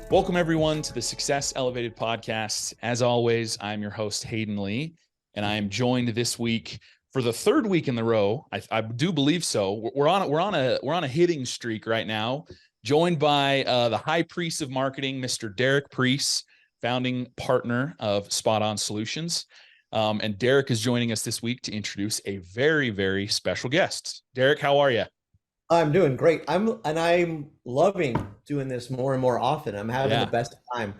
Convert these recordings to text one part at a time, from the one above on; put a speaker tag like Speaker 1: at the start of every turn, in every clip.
Speaker 1: Welcome, everyone, to the Success Elevated podcast. As always, I'm your host, Hayden Lee, and I am joined this week for the third week in the row. I do believe so. We're on a hitting streak right now. Joined by the high priest of marketing, Mr. Derek Priest, founding partner of Spot On Solutions. And Derek is joining us this week to introduce a very, very special guest. Derek, how are you?
Speaker 2: I'm doing great. I'm loving doing this more and more often. I'm having the best time.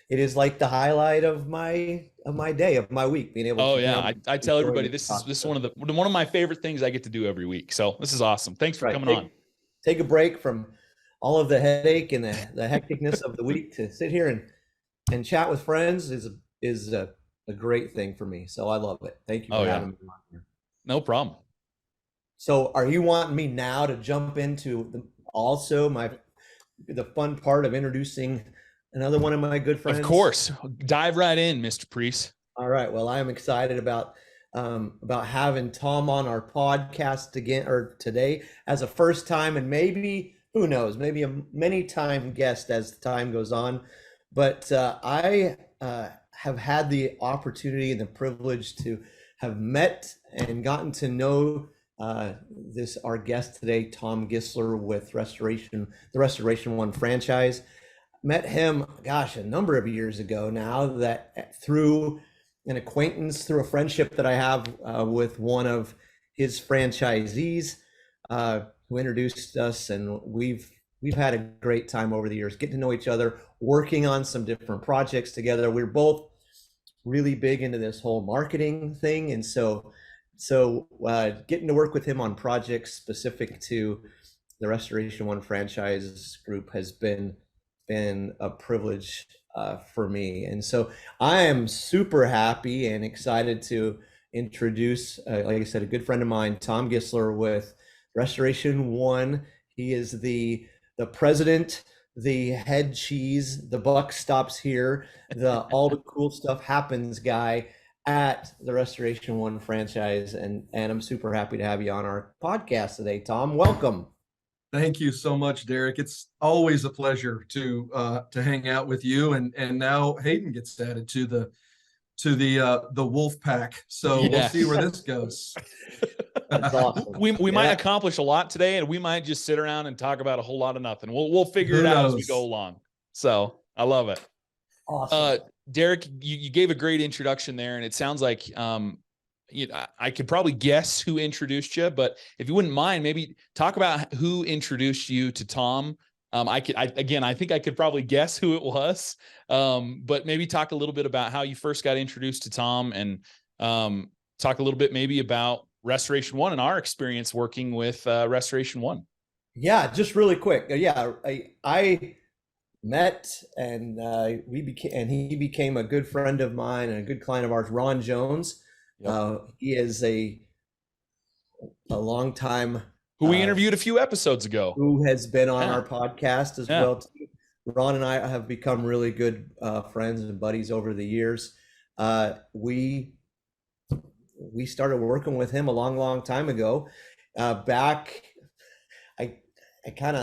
Speaker 2: It is like the highlight of my day, of my week, being able to
Speaker 1: I tell everybody this is one of my favorite things I get to do every week. So this is awesome. Thanks for coming on.
Speaker 2: Take a break from all of the headache and the hecticness of the week to sit here and chat with friends is a great thing for me. So I love it. Thank you for having me on here.
Speaker 1: No problem.
Speaker 2: So are you wanting me now to jump into the fun part of introducing another one of my good friends?
Speaker 1: Of course. Dive right in, Mr. Priest.
Speaker 2: All right. Well, I am excited about having Tom on our podcast today as a first time, and maybe, who knows, maybe a many time guest as time goes on. But I have had the opportunity and the privilege to have met and gotten to know our guest today, Tom Gissler with the Restoration One franchise. Met him, a number of years ago now, that through an acquaintance, through a friendship that I have with one of his franchisees, who introduced us, and we've had a great time over the years, getting to know each other, working on some different projects together. We're both really big into this whole marketing thing, and so getting to work with him on projects specific to the Restoration One franchise group has been a privilege for me. And so I am super happy and excited to introduce, like I said, a good friend of mine, Tom Gissler with Restoration One. He is the president, the head cheese, the buck stops here, all the cool stuff happens guy at the Restoration One franchise, and I'm super happy to have you on our podcast today, Tom. Welcome.
Speaker 3: Thank you so much, Derek. It's always a pleasure to hang out with you, and now Hayden gets added to the wolf pack. So We'll see where this goes.
Speaker 2: That's awesome.
Speaker 1: We might accomplish a lot today, and we might just sit around and talk about a whole lot of nothing. We'll figure it out as we go along. So I love it.
Speaker 2: Awesome.
Speaker 1: Derek, you gave a great introduction there, and it sounds like I could probably guess who introduced you, but if you wouldn't mind, maybe talk about who introduced you to Tom. I think I could probably guess who it was, but maybe talk a little bit about how you first got introduced to Tom, and talk a little bit maybe about Restoration One and our experience working with Restoration One.
Speaker 2: Yeah, just really quick. I met and he became a good friend of mine and a good client of ours, Ron Jones. Yep. He is a long time
Speaker 1: who we interviewed a few episodes ago,
Speaker 2: who has been on our podcast as well too. Ron and I have become really good friends and buddies over the years. We started working with him a long time ago. He kind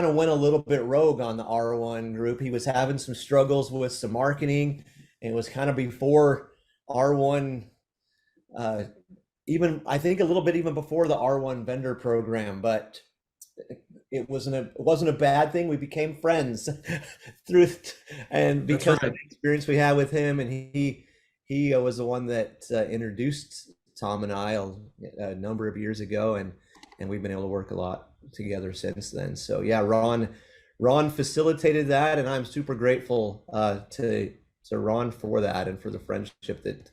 Speaker 2: of went a little bit rogue on the R1 group. He was having some struggles with some marketing. It was kind of before R1, I think a little bit even before the R1 vendor program, but it wasn't a bad thing. We became friends because of the experience we had with him, and he was the one that introduced Tom and I a number of years ago, and we've been able to work a lot together since then. So yeah, Ron facilitated that, and I'm super grateful to Ron for that and for the friendship that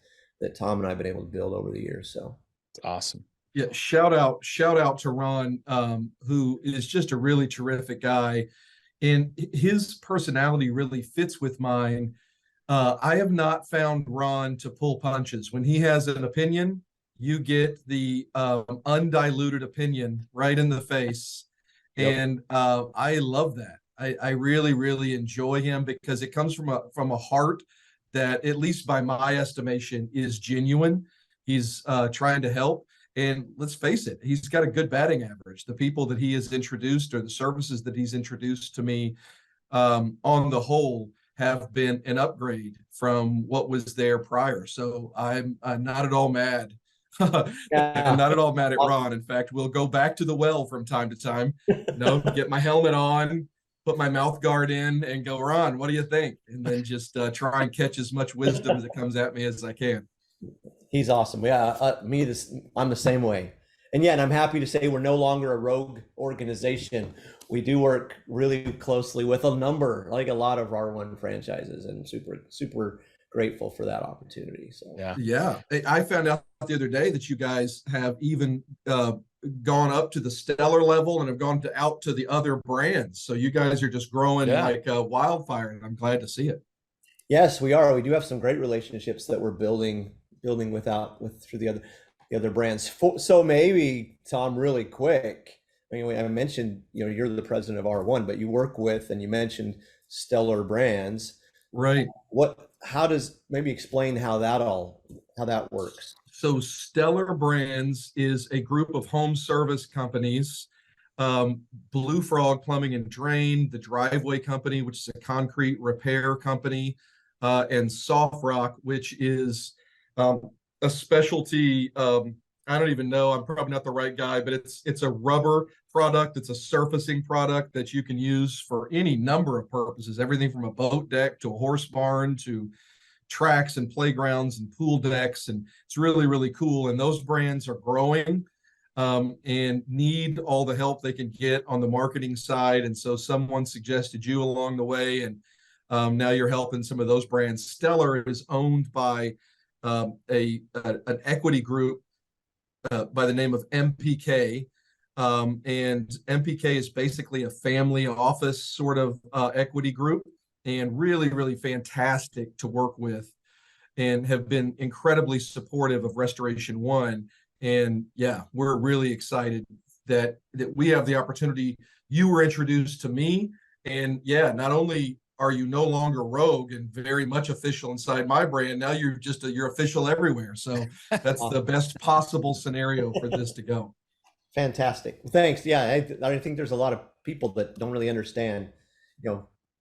Speaker 2: Tom and I have been able to build over the years. So
Speaker 1: it's awesome.
Speaker 3: Yeah, shout out to Ron, who is just a really terrific guy, and his personality really fits with mine. I have not found Ron to pull punches. When he has an opinion, you get the undiluted opinion right in the face. Yep. And I love that. I really, really enjoy him because it comes from a heart that, at least by my estimation, is genuine. He's trying to help. And let's face it, he's got a good batting average. The people that he has introduced, or the services that he's introduced to me, on the whole, have been an upgrade from what was there prior. So I'm not at all mad. And
Speaker 2: Yeah.
Speaker 3: not at all mad at Ron. In fact, we'll go back to the well from time to time, get my helmet on, put my mouth guard in, and go, Ron, what do you think? And then just try and catch as much wisdom as it comes at me as I can.
Speaker 2: He's awesome. Yeah, I'm the same way. And yeah, and I'm happy to say we're no longer a rogue organization. We do work really closely with a lot of R1 franchises, and super grateful for that opportunity. So
Speaker 3: yeah, I found out the other day that you guys have even gone up to the Stellar level and have gone out to the other brands. So you guys are just growing like wildfire, and I'm glad to see it.
Speaker 2: Yes, we are. We do have some great relationships that we're building through the other brands. So maybe, Tom, really quick. I mean, I mentioned, you're the president of R1, but you work with, and you mentioned Stellar Brands.
Speaker 3: Right.
Speaker 2: Maybe explain how that works.
Speaker 3: So Stellar Brands is a group of home service companies. Blue Frog Plumbing and Drain, the Driveway Company, which is a concrete repair company, and Soft Rock, which is a specialty. I don't even know. I'm probably not the right guy, but it's a rubber product. It's a surfacing product that you can use for any number of purposes. Everything from a boat deck to a horse barn to tracks and playgrounds and pool decks, and it's really, really cool. And those brands are growing and need all the help they can get on the marketing side. And so someone suggested you along the way, and now you're helping some of those brands. Stellar is owned by an equity group by the name of MPK. And MPK is basically a family office sort of equity group, and really, really fantastic to work with, and have been incredibly supportive of Restoration One. And yeah, we're really excited that we have the opportunity. You were introduced to me, and yeah, not only are you no longer rogue and very much official inside my brand, now you're official everywhere. So that's the best possible scenario for this to go.
Speaker 2: Fantastic. Thanks. Yeah, I think there's a lot of people that don't really understand,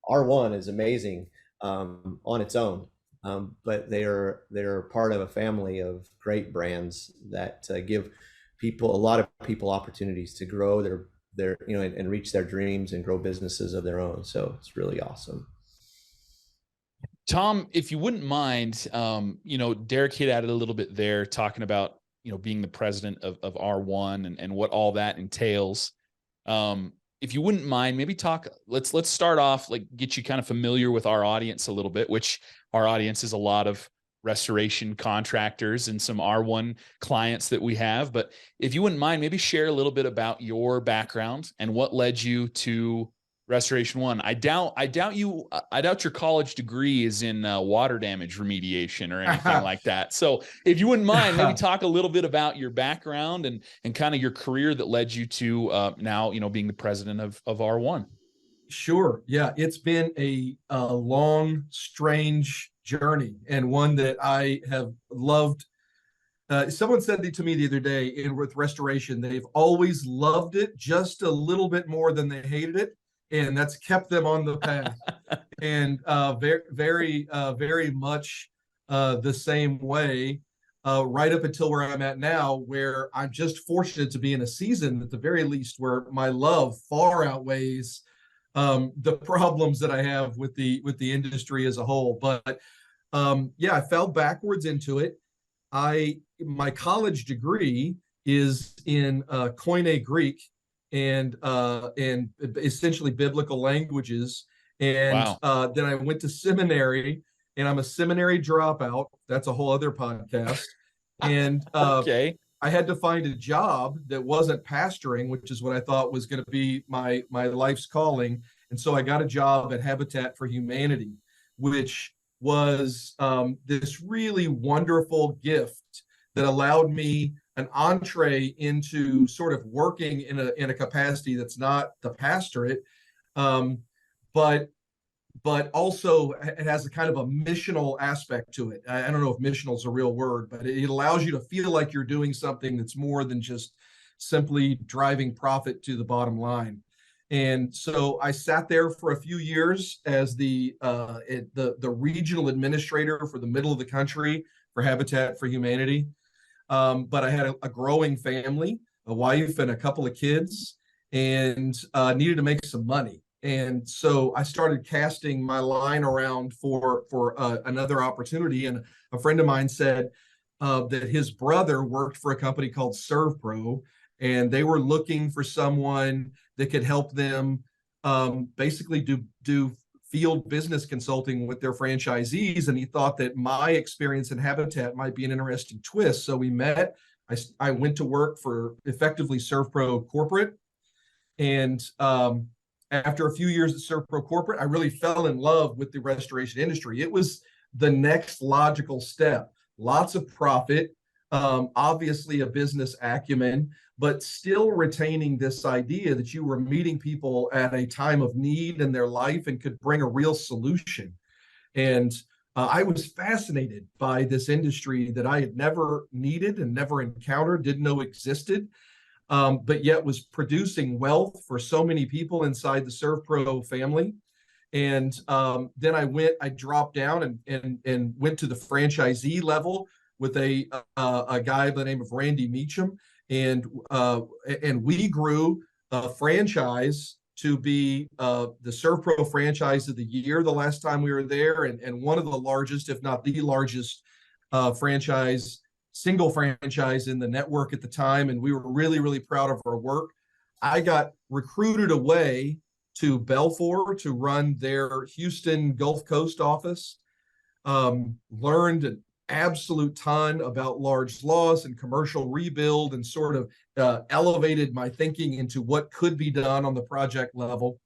Speaker 2: R1 is amazing on its own, but they're part of a family of great brands that give a lot of people opportunities to grow their and reach their dreams and grow businesses of their own. So it's really awesome.
Speaker 1: Tom, if you wouldn't mind, Derek hit at it a little bit there, talking about, being the president of R1 and what all that entails. If you wouldn't mind, maybe let's start off, get you kind of familiar with our audience a little bit, which our audience is a lot of restoration contractors and some R1 clients that we have. But if you wouldn't mind, maybe share a little bit about your background and what led you to Restoration One. I doubt your college degree is in water damage remediation or anything like that. So if you wouldn't mind, maybe talk a little bit about your background and kind of your career that led you to now, being the president of R1.
Speaker 3: Sure. Yeah. It's been a long, strange journey, and one that I have loved. Someone said to me the other day with restoration, they've always loved it just a little bit more than they hated it. And that's kept them on the path. And very much the same way, right up until where I'm at now, where I'm just fortunate to be in a season, at the very least, where my love far outweighs the problems that I have with the industry as a whole. But I fell backwards into it. My college degree is in Koine Greek and essentially biblical languages. And wow. Then I went to seminary, and I'm a seminary dropout. That's a whole other podcast. And okay. I had to find a job that wasn't pastoring, which is what I thought was going to be my life's calling. And so I got a job at Habitat for Humanity, which was this really wonderful gift that allowed me an entree into sort of working in a capacity that's not the pastorate, but but also it has a kind of a missional aspect to it. I don't know if missional is a real word, but it allows you to feel like you're doing something that's more than just simply driving profit to the bottom line. And so I sat there for a few years as the regional administrator for the middle of the country for Habitat for Humanity. But I had a growing family, a wife, and a couple of kids, and needed to make some money. And so I started casting my line around for another opportunity. And a friend of mine said that his brother worked for a company called ServPro, and they were looking for someone that could help them basically do field business consulting with their franchisees. And he thought that my experience in Habitat might be an interesting twist. So we met. I went to work for effectively ServPro Corporate. And after a few years at ServPro Corporate, I really fell in love with the restoration industry. It was the next logical step. Lots of profit, obviously a business acumen, but still retaining this idea that you were meeting people at a time of need in their life and could bring a real solution. And I was fascinated by this industry that I had never needed and never encountered, didn't know existed, but yet was producing wealth for so many people inside the ServPro family. And then I dropped down and went to the franchisee level with a guy by the name of Randy Meacham. And we grew a franchise to be the ServPro Franchise of the Year the last time we were there, and one of the largest, if not the largest, single franchise in the network at the time. And we were really, really proud of our work. I got recruited away to Belfour to run their Houston Gulf Coast office. Learned an absolute ton about large loss and commercial rebuild, and sort of elevated my thinking into what could be done on the project level.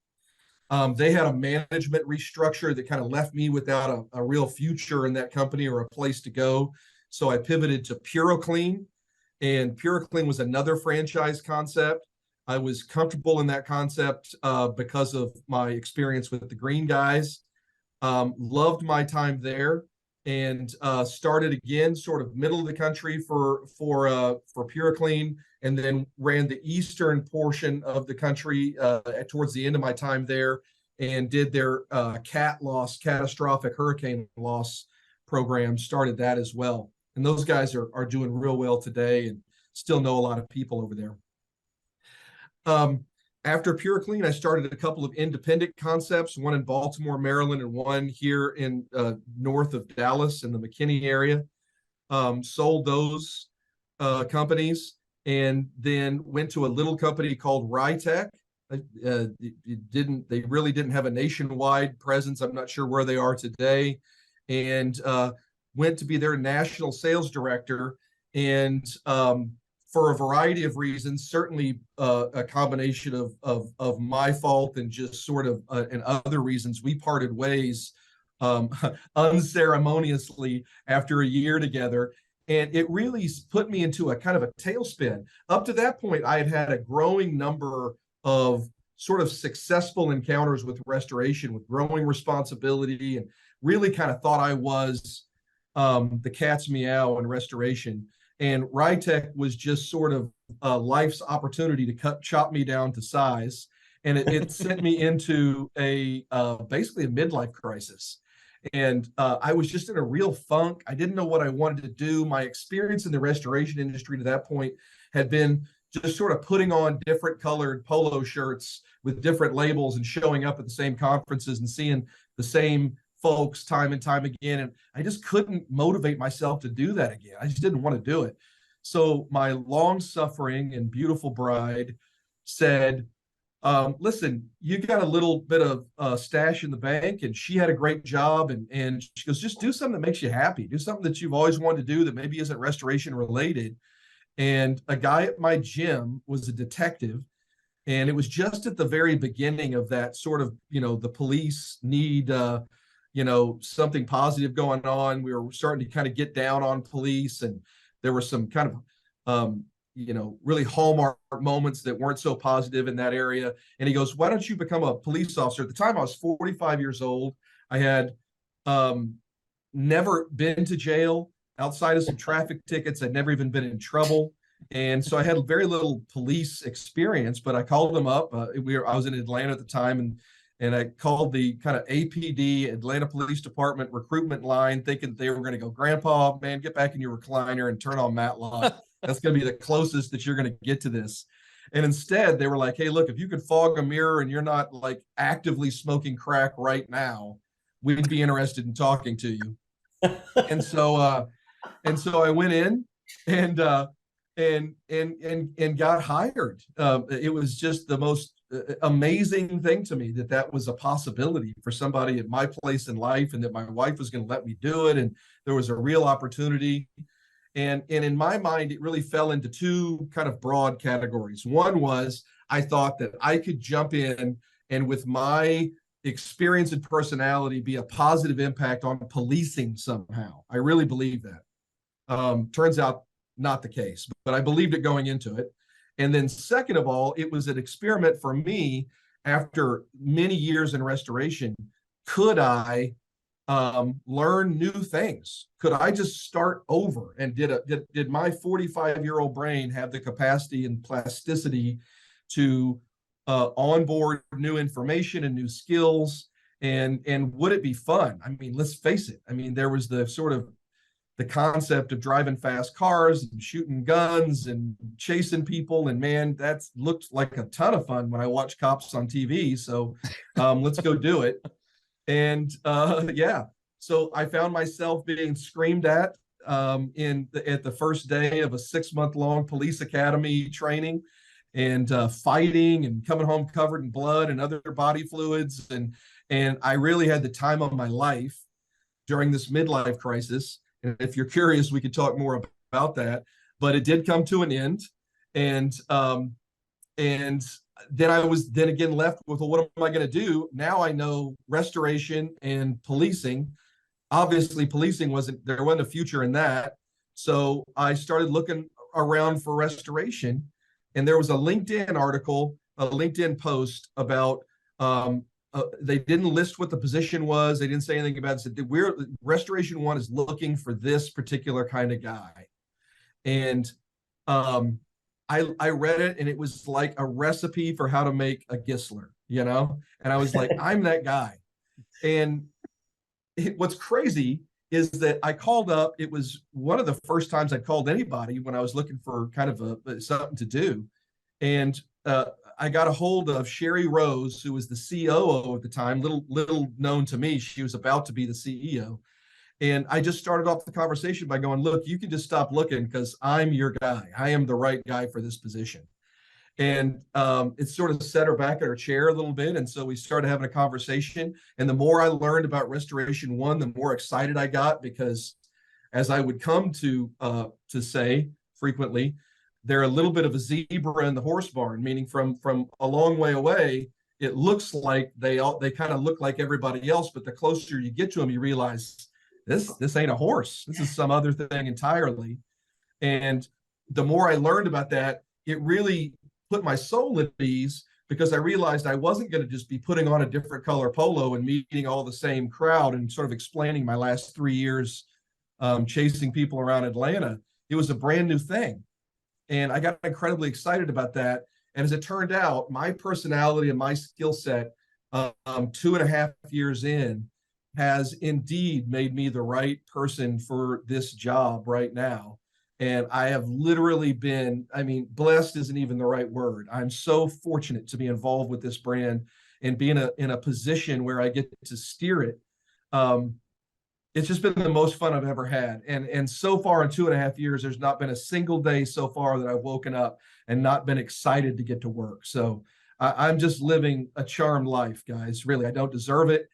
Speaker 3: They had a management restructure that kind of left me without a real future in that company or a place to go. So I pivoted to PuroClean, and PuroClean was another franchise concept. I was comfortable in that concept because of my experience with the Green Guys. Loved my time there, and started again sort of middle of the country for PuroClean, and then ran the eastern portion of the country towards the end of my time there, and did their catastrophic hurricane loss program, started that as well. And those guys are doing real well today and still know a lot of people over there. After PuroClean, I started a couple of independent concepts, one in Baltimore, Maryland, and one here in north of Dallas in the McKinney area. Sold those companies, and then went to a little company called Rytech. They really didn't have a nationwide presence. I'm not sure where they are today. And went to be their national sales director. And for a variety of reasons, certainly a combination of my fault and just sort of and other reasons, we parted ways unceremoniously after a year together. And it really put me into a kind of a tailspin. Up to that point, I had had a growing number of sort of successful encounters with restoration, with growing responsibility, and really kind of thought I was the cat's meow in restoration. And Rytech was just sort of life's opportunity to chop me down to size. And it sent me into basically a midlife crisis. And I was just in a real funk. I didn't know what I wanted to do. My experience in the restoration industry to that point had been just sort of putting on different colored polo shirts with different labels and showing up at the same conferences and seeing the same folks time and time again. And I just couldn't motivate myself to do that again. I just didn't want to do it. So my long-suffering and beautiful bride said, listen, you got a little bit of stash in the bank, and she had a great job. And she goes, just do something that makes you happy. Do something that you've always wanted to do that maybe isn't restoration related. And a guy at my gym was a detective. And it was just at the very beginning of that sort of, the police need, something positive going on. We were starting to kind of get down on police, and there were some kind of, really hallmark moments that weren't so positive in that area. And he goes, why don't you become a police officer? At the time, I was 45 years old. I had never been to jail outside of some traffic tickets. I'd never even been in trouble. And so I had very little police experience, but I called them up. I was in Atlanta at the time, and I called the kind of APD, Atlanta Police Department recruitment line, thinking they were going to go, Grandpa, man, get back in your recliner and turn on Matlock. That's going to be the closest that you're going to get to this. And instead, they were like, hey, look, if you could fog a mirror and you're not like actively smoking crack right now, we'd be interested in talking to you. And so I went in and got hired. It was just the most amazing thing to me that was a possibility for somebody at my place in life, and that my wife was going to let me do it, and there was a real opportunity. And in my mind, it really fell into two kind of broad categories. One was I thought that I could jump in and with my experience and personality be a positive impact on policing somehow. I really believe that. Turns out not the case, but I believed it going into it. And then second of all, it was an experiment for me after many years in restoration. Could I learn new things? Could I just start over? And did my 45-year-old brain have the capacity and plasticity to onboard new information and new skills? And would it be fun? I mean, let's face it. I mean, there was the sort of the concept of driving fast cars and shooting guns and chasing people. And man, that looked like a ton of fun when I watched cops on TV. So let's go do it. And yeah, so I found myself being screamed at at the first day of a 6-month-long police academy training, and fighting and coming home covered in blood and other body fluids. And I really had the time of my life during this midlife crisis. And if you're curious, we could talk more about that. But it did come to an end, and then I was then again left with, well, what am I going to do? Now I know restoration and policing. Obviously, policing there wasn't a future in that. So I started looking around for restoration, and there was a LinkedIn article, a LinkedIn post about they didn't list what the position was. They didn't say anything about it. Said, Restoration One is looking for this particular kind of guy. And I read it, and it was like a recipe for how to make a Gissler, you know? And I was like, I'm that guy. And what's crazy is that I called up. It was one of the first times I called anybody when I was looking for kind of something to do. And I got a hold of Sherry Rose, who was the COO at the time, little known to me. She was about to be the CEO. And I just started off the conversation by going, look, you can just stop looking because I'm your guy. I am the right guy for this position. And it sort of set her back in her chair a little bit. And so we started having a conversation. And the more I learned about Restoration One, the more excited I got, because as I would come to say frequently, they're a little bit of a zebra in the horse barn, meaning from a long way away, it looks like they kind of look like everybody else. But the closer you get to them, you realize this ain't a horse. This is some other thing entirely. And the more I learned about that, it really put my soul at ease, because I realized I wasn't going to just be putting on a different color polo and meeting all the same crowd and sort of explaining my last 3 years chasing people around Atlanta. It was a brand new thing. And I got incredibly excited about that. And as it turned out, my personality and my skill set 2.5 years in has indeed made me the right person for this job right now. And I have literally been, I mean, blessed isn't even the right word. I'm so fortunate to be involved with this brand and be in a position where I get to steer it. It's just been the most fun I've ever had. And so far in 2.5 years, there's not been a single day so far that I've woken up and not been excited to get to work. So I'm just living a charmed life, guys. Really, I don't deserve it.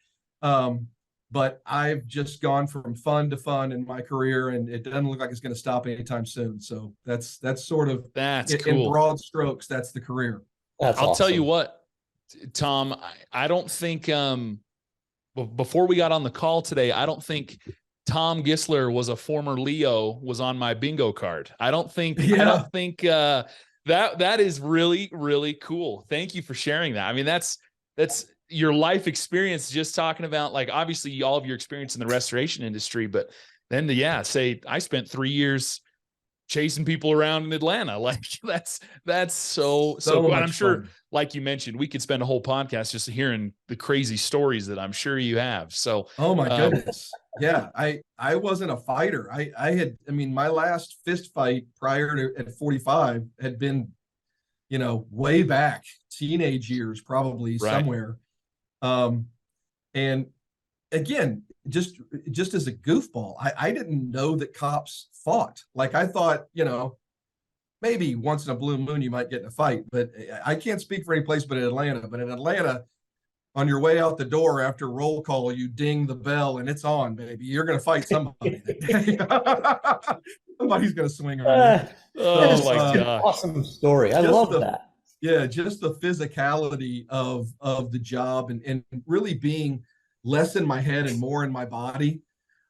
Speaker 3: But I've just gone from fun to fun in my career, and it doesn't look like it's going to stop anytime soon. So that's sort of,
Speaker 1: That's
Speaker 3: in
Speaker 1: cool.
Speaker 3: broad strokes, that's the career.
Speaker 1: I'll tell you what, Tom, I don't think before we got on the call today, I don't think Tom Gissler was a former Leo was on my bingo card. I don't think that is really, really cool. Thank you for sharing that. I mean, that's your life experience, just talking about like, obviously all of your experience in the restoration industry, but then say I spent 3 years chasing people around in Atlanta. Like that's so cool. And I'm sure,
Speaker 3: fun.
Speaker 1: like you mentioned, we could spend a whole podcast just hearing the crazy stories that I'm sure you have. So,
Speaker 3: Oh my goodness. Yeah. I wasn't a fighter. I mean, my last fist fight prior to at 45 had been, way back, teenage years, probably
Speaker 1: right.
Speaker 3: somewhere. And again, just as a goofball, I didn't know that cops fought. Like I thought, maybe once in a blue moon you might get in a fight, but I can't speak for any place but in Atlanta. But in Atlanta, on your way out the door after roll call, you ding the bell and it's on, baby. You're going to fight somebody that day. Somebody's going to swing on you.
Speaker 1: Oh
Speaker 3: So,
Speaker 1: my gosh.
Speaker 2: Awesome story. I love that.
Speaker 3: Yeah, just the physicality of the job and really being less in my head and more in my body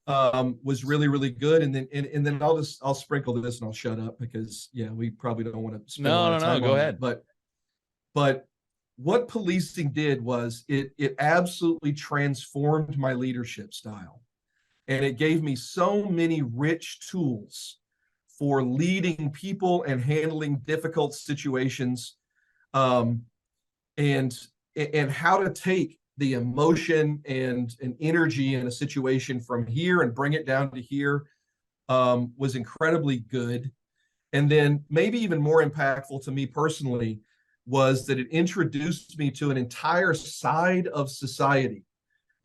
Speaker 3: was really, really good. And then I'll sprinkle this and I'll shut up because we probably don't want to spend a lot of time
Speaker 1: go
Speaker 3: on
Speaker 1: ahead.
Speaker 3: that. But what policing did was it absolutely transformed my leadership style. And it gave me so many rich tools for leading people and handling difficult situations, and how to take the emotion and energy in a situation from here and bring it down to here, was incredibly good. And then maybe even more impactful to me personally was that it introduced me to an entire side of society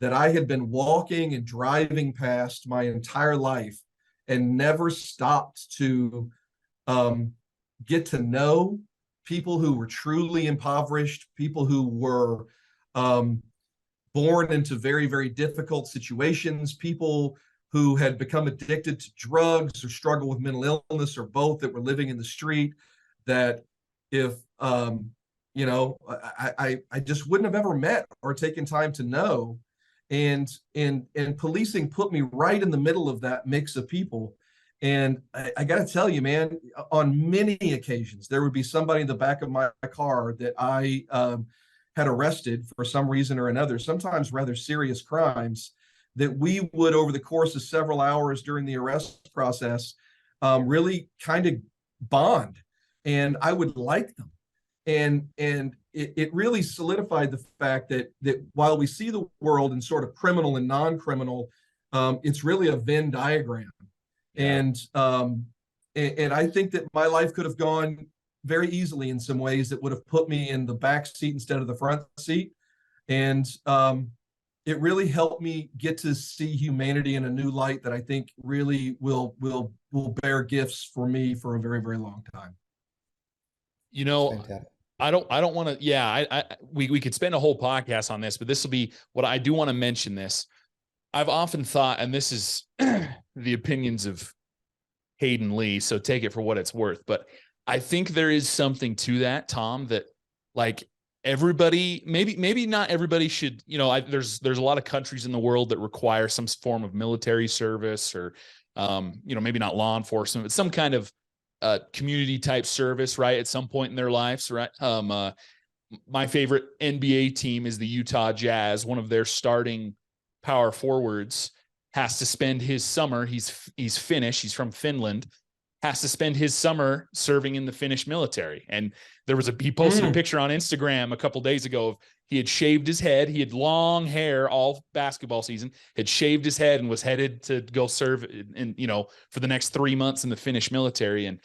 Speaker 3: that I had been walking and driving past my entire life and never stopped to get to know people who were truly impoverished, people who were born into very, very difficult situations, people who had become addicted to drugs or struggle with mental illness or both, that were living in the street, that if I just wouldn't have ever met or taken time to know. And policing put me right in the middle of that mix of people. And I got to tell you, man, on many occasions, there would be somebody in the back of my car that I had arrested for some reason or another, sometimes rather serious crimes, that we would, over the course of several hours during the arrest process, really kind of bond. And I would like them. And it really solidified the fact that while we see the world in sort of criminal and non-criminal, it's really a Venn diagram. Yeah. And I think that my life could have gone very easily in some ways that would have put me in the back seat instead of the front seat. And it really helped me get to see humanity in a new light that I think really will bear gifts for me for a very, very long time.
Speaker 1: I don't want to, we could spend a whole podcast on this, but this will be what I do want to mention this. I've often thought, and this is the opinions of Hayden Lee, so take it for what it's worth, but I think there is something to that, Tom, that like everybody, maybe not everybody should, there's a lot of countries in the world that require some form of military service or, maybe not law enforcement, but some kind of community type service, right? At some point in their lives, right? My favorite NBA team is the Utah Jazz. One of their starting power forwards has to spend his summer. He's Finnish. He's from Finland. Has to spend his summer serving in the Finnish military. And he posted a picture on Instagram a couple days ago of he had shaved his head. He had long hair all basketball season, had shaved his head and was headed to go serve in for the next 3 months in the Finnish military. And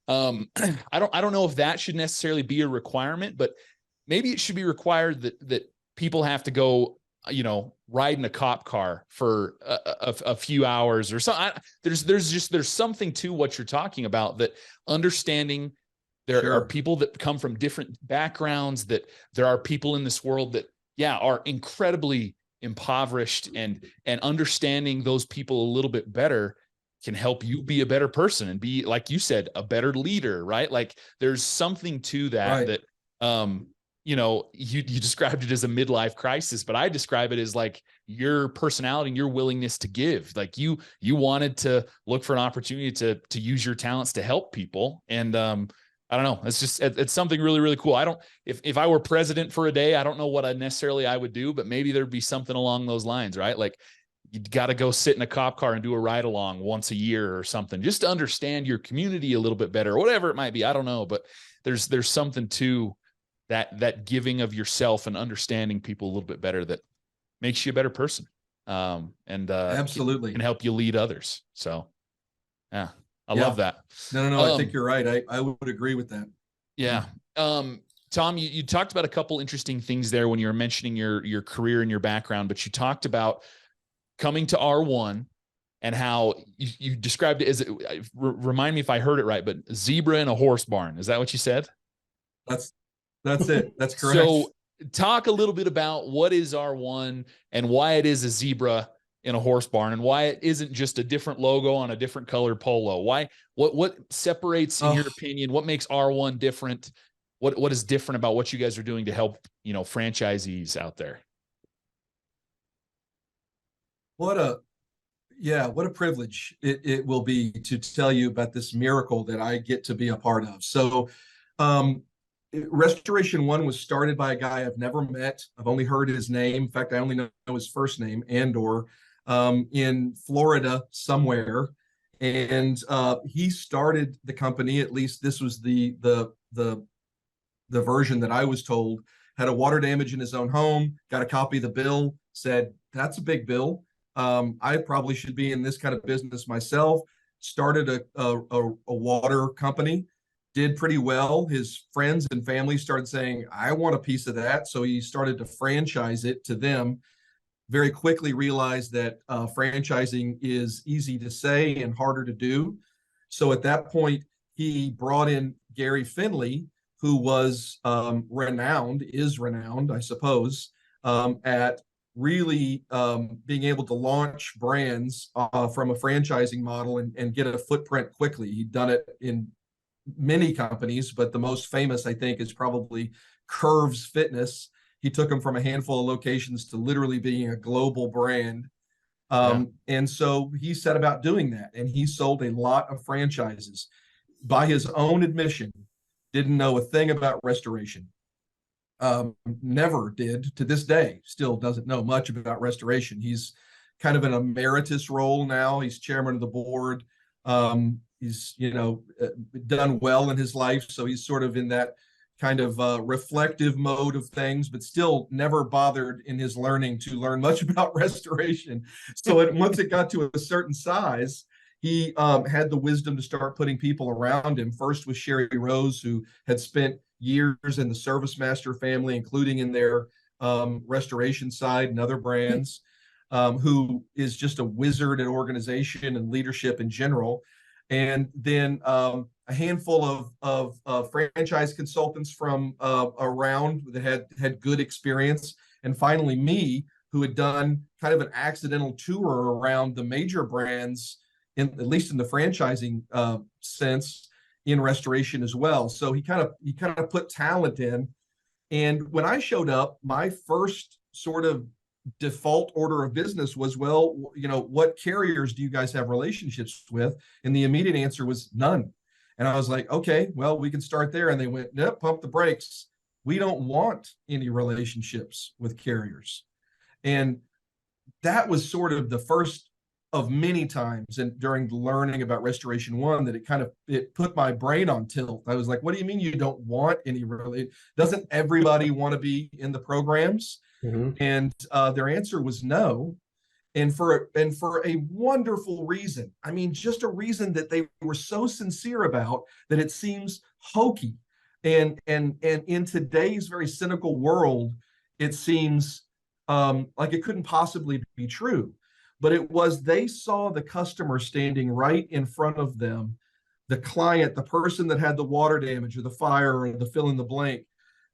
Speaker 1: I don't know if that should necessarily be a requirement, but maybe it should be required that people have to go, ride in a cop car for a few hours or something. There's something to what you're talking about, that understanding there are people that come from different backgrounds, that there are people in this world that, are incredibly impoverished, and understanding those people a little bit better can help you be a better person and be, like you said, a better leader, right? Like there's something to that, right, that, you described it as a midlife crisis, but I describe it as like your personality and your willingness to give. Like you wanted to look for an opportunity to use your talents to help people. And I don't know. It's something really, really cool. If I were president for a day, I don't know what I would do, but maybe there'd be something along those lines, right? Like you got to go sit in a cop car and do a ride along once a year or something, just to understand your community a little bit better, or whatever it might be. I don't know, but there's something to that giving of yourself and understanding people a little bit better that makes you a better person.
Speaker 3: Absolutely
Speaker 1: can help you lead others. So yeah, I
Speaker 3: Yeah.
Speaker 1: love that.
Speaker 3: No, I think you're right. I would agree with that.
Speaker 1: Yeah. Tom, you talked about a couple interesting things there when you were mentioning your career and your background, but you talked about coming to R1 and how you described it as, remind me if I heard it right, but zebra in a horse barn. Is that what you said?
Speaker 3: That's it. That's correct.
Speaker 1: So talk a little bit about what is R1 and why it is a zebra in a horse barn, and why it isn't just a different logo on a different colored polo. What separates, in your opinion, what makes R1 different? What is different about what you guys are doing to help, franchisees out there?
Speaker 3: What a privilege it will be to tell you about this miracle that I get to be a part of. So, Restoration One was started by a guy I've never met. I've only heard his name. In fact, I only know his first name, Andor, in Florida somewhere. And he started the company, at least this was the version that I was told, had a water damage in his own home, got a copy of the bill, said, that's a big bill. I probably should be in this kind of business myself. Started a water company, did pretty well. His friends and family started saying, I want a piece of that. So he started to franchise it to them. Very quickly realized that franchising is easy to say and harder to do. So at that point, he brought in Gary Finley, who was renowned, I suppose, at really being able to launch brands from a franchising model and get a footprint quickly. He'd done it in many companies, but the most famous, I think, is probably Curves Fitness. He took them from a handful of locations to literally being a global brand. And so he set about doing that, and he sold a lot of franchises. By his own admission, didn't know a thing about restoration. Never did to this day, still doesn't know much about restoration. He's kind of an emeritus role now. He's chairman of the board. He's, done well in his life. So he's sort of in that kind of reflective mode of things, but still never bothered in his learning to learn much about restoration. So once it got to a certain size, he had the wisdom to start putting people around him. First was Sherry Rose, who had spent years in the Service Master family, including in their restoration side and other brands, who is just a wizard at organization and leadership in general. And then a handful of franchise consultants from around that had good experience. And finally, me, who had done kind of an accidental tour around the major brands, at least in the franchising sense, in restoration as well. So he kind of put talent in. And when I showed up, my first sort of default order of business was, well, what carriers do you guys have relationships with? And the immediate answer was none. And I was like, okay, well, we can start there. And they went, nope, pump the brakes. We don't want any relationships with carriers. And that was sort of the first of many times, and during learning about Restoration One, that it put my brain on tilt. I was like, what do you mean you don't want any doesn't everybody want to be in the programs? Mm-hmm. And their answer was no. And for a wonderful reason. I mean, just a reason that they were so sincere about that it seems hokey. And in today's very cynical world, it seems like it couldn't possibly be true. But it was, they saw the customer standing right in front of them, the client, the person that had the water damage or the fire or the fill in the blank.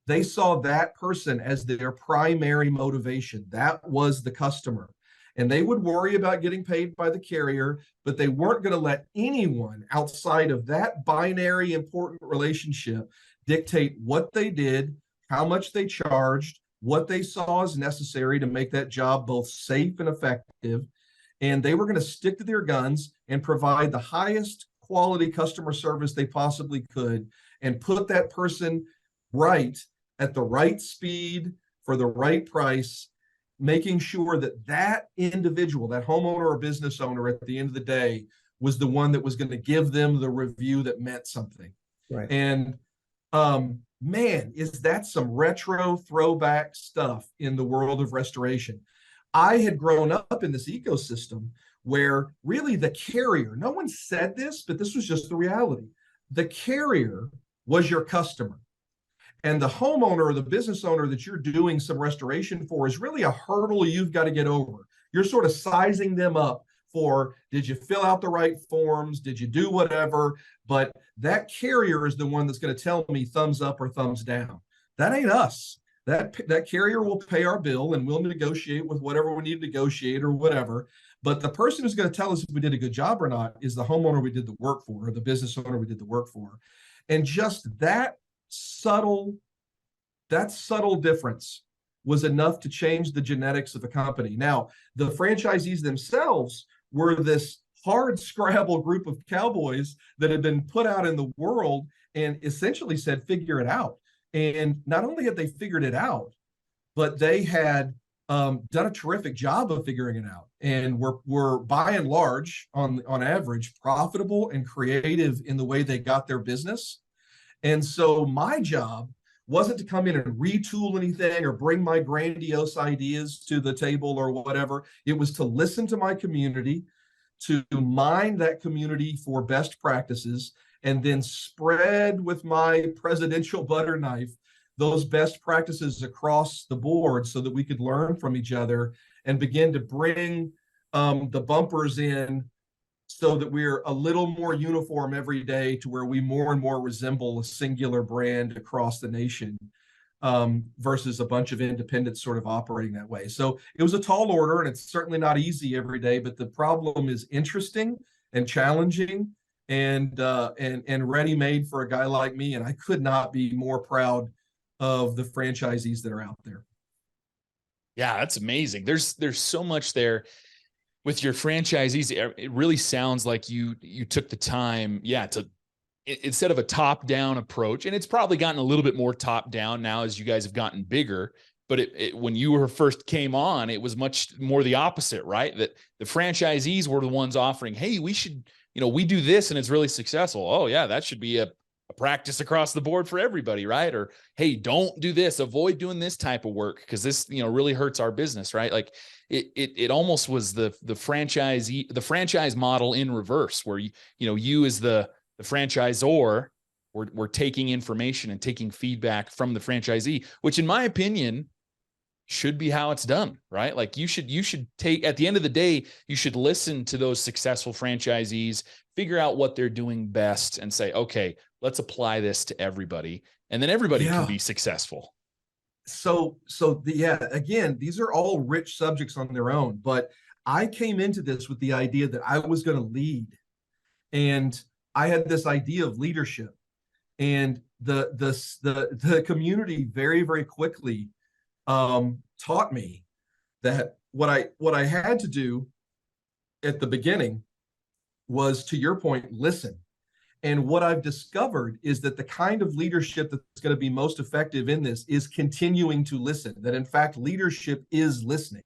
Speaker 3: They saw that person as their primary motivation. That was the customer. And they would worry about getting paid by the carrier, but they weren't going to let anyone outside of that binary important relationship dictate what they did, how much they charged, what they saw as necessary to make that job both safe and effective. And they were going to stick to their guns and provide the highest quality customer service they possibly could and put that person right at the right speed for the right price, making sure that that individual, that homeowner or business owner at the end of the day was the one that was going to give them the review that meant something.
Speaker 2: Right.
Speaker 3: And man, is that some retro throwback stuff in the world of restoration. I had grown up in this ecosystem where really the carrier, no one said this, but this was just the reality. The carrier was your customer. And the homeowner or the business owner that you're doing some restoration for is really a hurdle you've got to get over. You're sort of sizing them up for, did you fill out the right forms? Did you do whatever? But that carrier is the one that's going to tell me thumbs up or thumbs down. That ain't us. That carrier will pay our bill and we'll negotiate with whatever we need to negotiate or whatever. But the person who's going to tell us if we did a good job or not is the homeowner we did the work for, or the business owner we did the work for. And just that subtle difference was enough to change the genetics of the company. Now, the franchisees themselves were this hard scrabble group of cowboys that had been put out in the world and essentially said, figure it out. And not only had they figured it out, but they had done a terrific job of figuring it out, and were by and large, on average, profitable and creative in the way they got their business. And so my job wasn't to come in and retool anything or bring my grandiose ideas to the table or whatever. It was to listen to my community, to mine that community for best practices, and then spread with my presidential butter knife those best practices across the board so that we could learn from each other and begin to bring the bumpers in so that we're a little more uniform every day, to where we more and more resemble a singular brand across the nation, versus a bunch of independents sort of operating that way. So it was a tall order, and it's certainly not easy every day, but the problem is interesting and challenging and ready-made for a guy like me. And I could not be more proud of the franchisees that are out there.
Speaker 1: Yeah, that's amazing. There's so much there with your franchisees. It really sounds like you took the time, to instead of a top-down approach, and it's probably gotten a little bit more top-down now as you guys have gotten bigger. But when you were first came on, it was much more the opposite, right? That the franchisees were the ones offering, hey, we should, we do this and it's really successful. Oh yeah, that should be a practice across the board for everybody, right? Or, hey, don't do this, avoid doing this type of work because this, really hurts our business, right? Like it almost was the franchise model in reverse, where you as the franchisor were taking information and taking feedback from the franchisee, which in my opinion should be how it's done, right? Like you should take, at the end of the day, you should listen to those successful franchisees, figure out what they're doing best and say, okay, let's apply this to everybody. And then everybody can be successful.
Speaker 3: So again, these are all rich subjects on their own, but I came into this with the idea that I was going to lead, and I had this idea of leadership, and the community very, very quickly taught me that what I had to do at the beginning was, to your point, listen. And what I've discovered is that the kind of leadership that's going to be most effective in this is continuing to listen, that in fact, leadership is listening.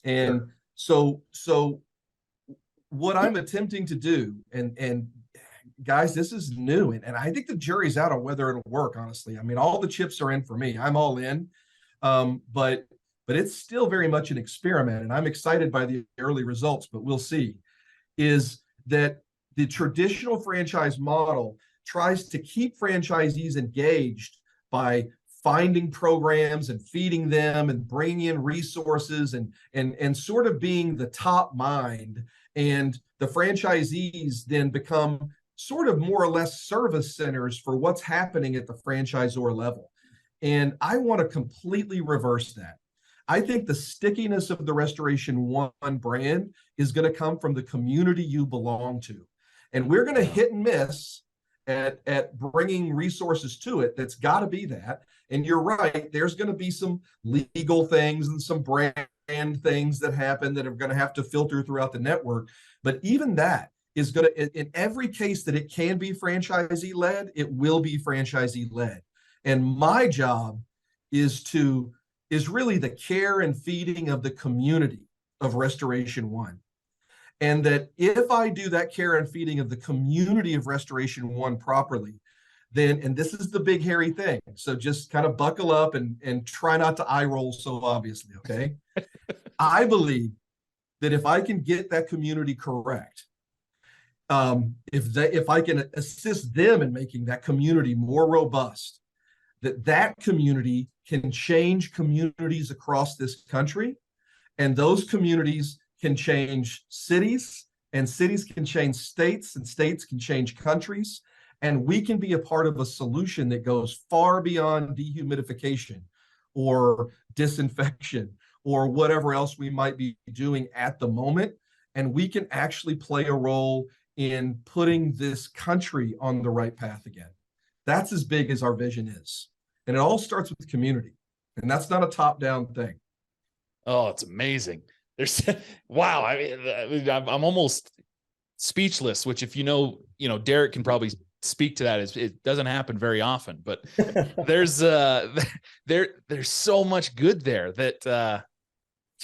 Speaker 3: And so what I'm attempting to do, and guys, this is new. And I think the jury's out on whether it'll work, honestly. I mean, all the chips are in for me. I'm all in. But it's still very much an experiment, and I'm excited by the early results, but we'll see, is that the traditional franchise model tries to keep franchisees engaged by finding programs and feeding them and bringing in resources and sort of being the top mind. And the franchisees then become sort of more or less service centers for what's happening at the franchisor level. And I want to completely reverse that. I think the stickiness of the Restoration One brand is going to come from the community you belong to. And we're going to hit and miss at bringing resources to it. That's got to be that. And you're right, there's going to be some legal things and some brand things that happen that are going to have to filter throughout the network. But even that is going to, in every case that it can be franchisee led, it will be franchisee led. And my job is really the care and feeding of the community of Restoration One. And that if I do that care and feeding of the community of Restoration One properly, then, and this is the big hairy thing, so just kind of buckle up and try not to eye roll so obviously, okay? I believe that if I can get that community correct, if I can assist them in making that community more robust, that community can change communities across this country, and those communities can change cities, and cities can change states, and states can change countries, and we can be a part of a solution that goes far beyond dehumidification or disinfection or whatever else we might be doing at the moment. And we can actually play a role in putting this country on the right path again. That's as big as our vision is. And it all starts with community. And that's not a top-down thing.
Speaker 1: Oh, it's amazing. There's wow. I mean, I'm almost speechless, which if you know, Derek can probably speak to that. It doesn't happen very often, but there's so much good there that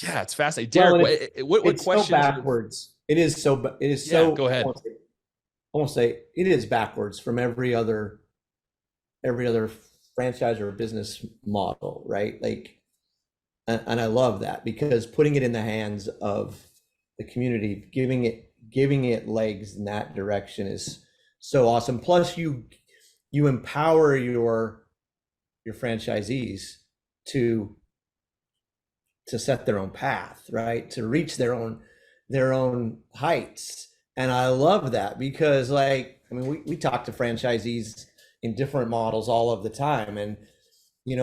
Speaker 1: yeah, it's fascinating. Derek, what
Speaker 2: it's
Speaker 1: questions?
Speaker 2: So backwards. It is so.
Speaker 1: Yeah, go ahead.
Speaker 2: I won't say it is backwards from every other franchise or business model, right? Like, and I love that, because putting it in the hands of the community, giving it legs in that direction is so awesome. Plus, you empower your franchisees to set their own path, right? To reach their own heights. And I love that, because we talk to franchisees in different models all of the time. And, and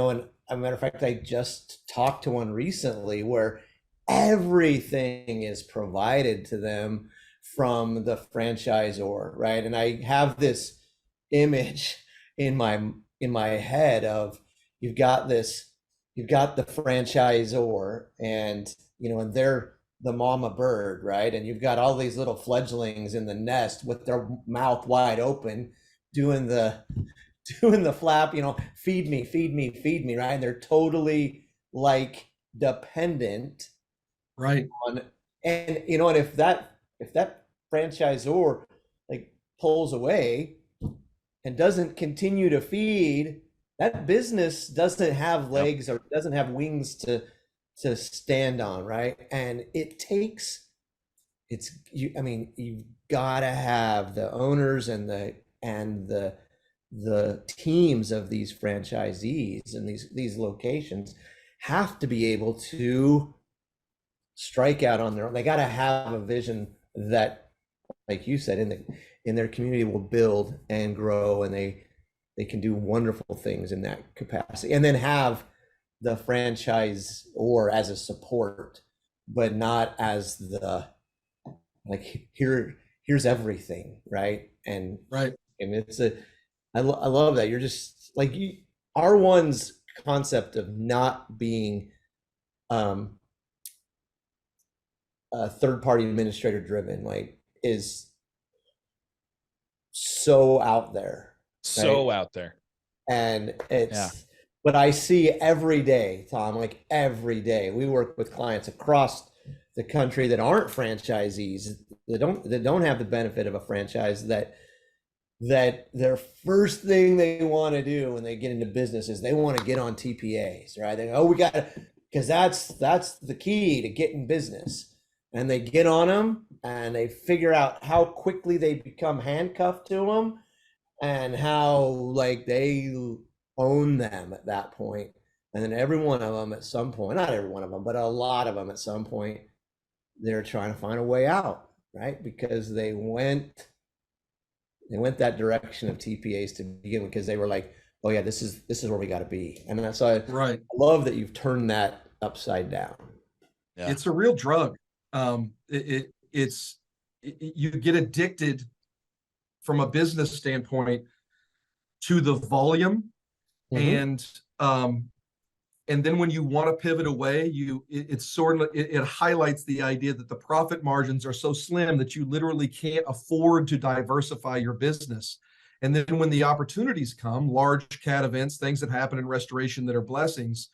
Speaker 2: as a matter of fact, I just talked to one recently where everything is provided to them from the franchisor, right? And I have this image in my head of you've got the franchisor, and and they're the mama bird, right? And you've got all these little fledglings in the nest with their mouth wide open, doing the flap, feed me, feed me, feed me, right? And they're totally dependent,
Speaker 3: right,
Speaker 2: on, and and if that franchisor pulls away and doesn't continue to feed, that business doesn't have legs or doesn't have wings to stand on, right? And you've got to have the owners and the teams of these franchisees and these locations have to be able to strike out on their own. They got to have a vision that, like you said, in their community will build and grow, and they can do wonderful things in that capacity, and then have the franchise or as a support, but not as the here's everything, right? And it's I love that. You're just R1's concept of not being a third-party administrator driven is so out there.
Speaker 1: So out there.
Speaker 2: And but I see every day, Tom, every day we work with clients across the country that aren't franchisees, that don't have the benefit of a franchise, that their first thing they want to do when they get into business is they want to get on TPAs, right? They go, we got to, because that's the key to getting business. And they get on them and they figure out how quickly they become handcuffed to them, and how they own them at that point. And then every one of them at some point, not every one of them, but a lot of them at some point, they're trying to find a way out, right? Because they went that direction of TPAs to begin with, because they were like, oh yeah, this is where we got to be. And that's why I love that you've turned that upside down.
Speaker 3: Yeah. It's a real drug. You get addicted from a business standpoint to the volume, and and then when you want to pivot away, it's sort of, it highlights the idea that the profit margins are so slim that you literally can't afford to diversify your business. And then when the opportunities come, large cat events, things that happen in restoration that are blessings,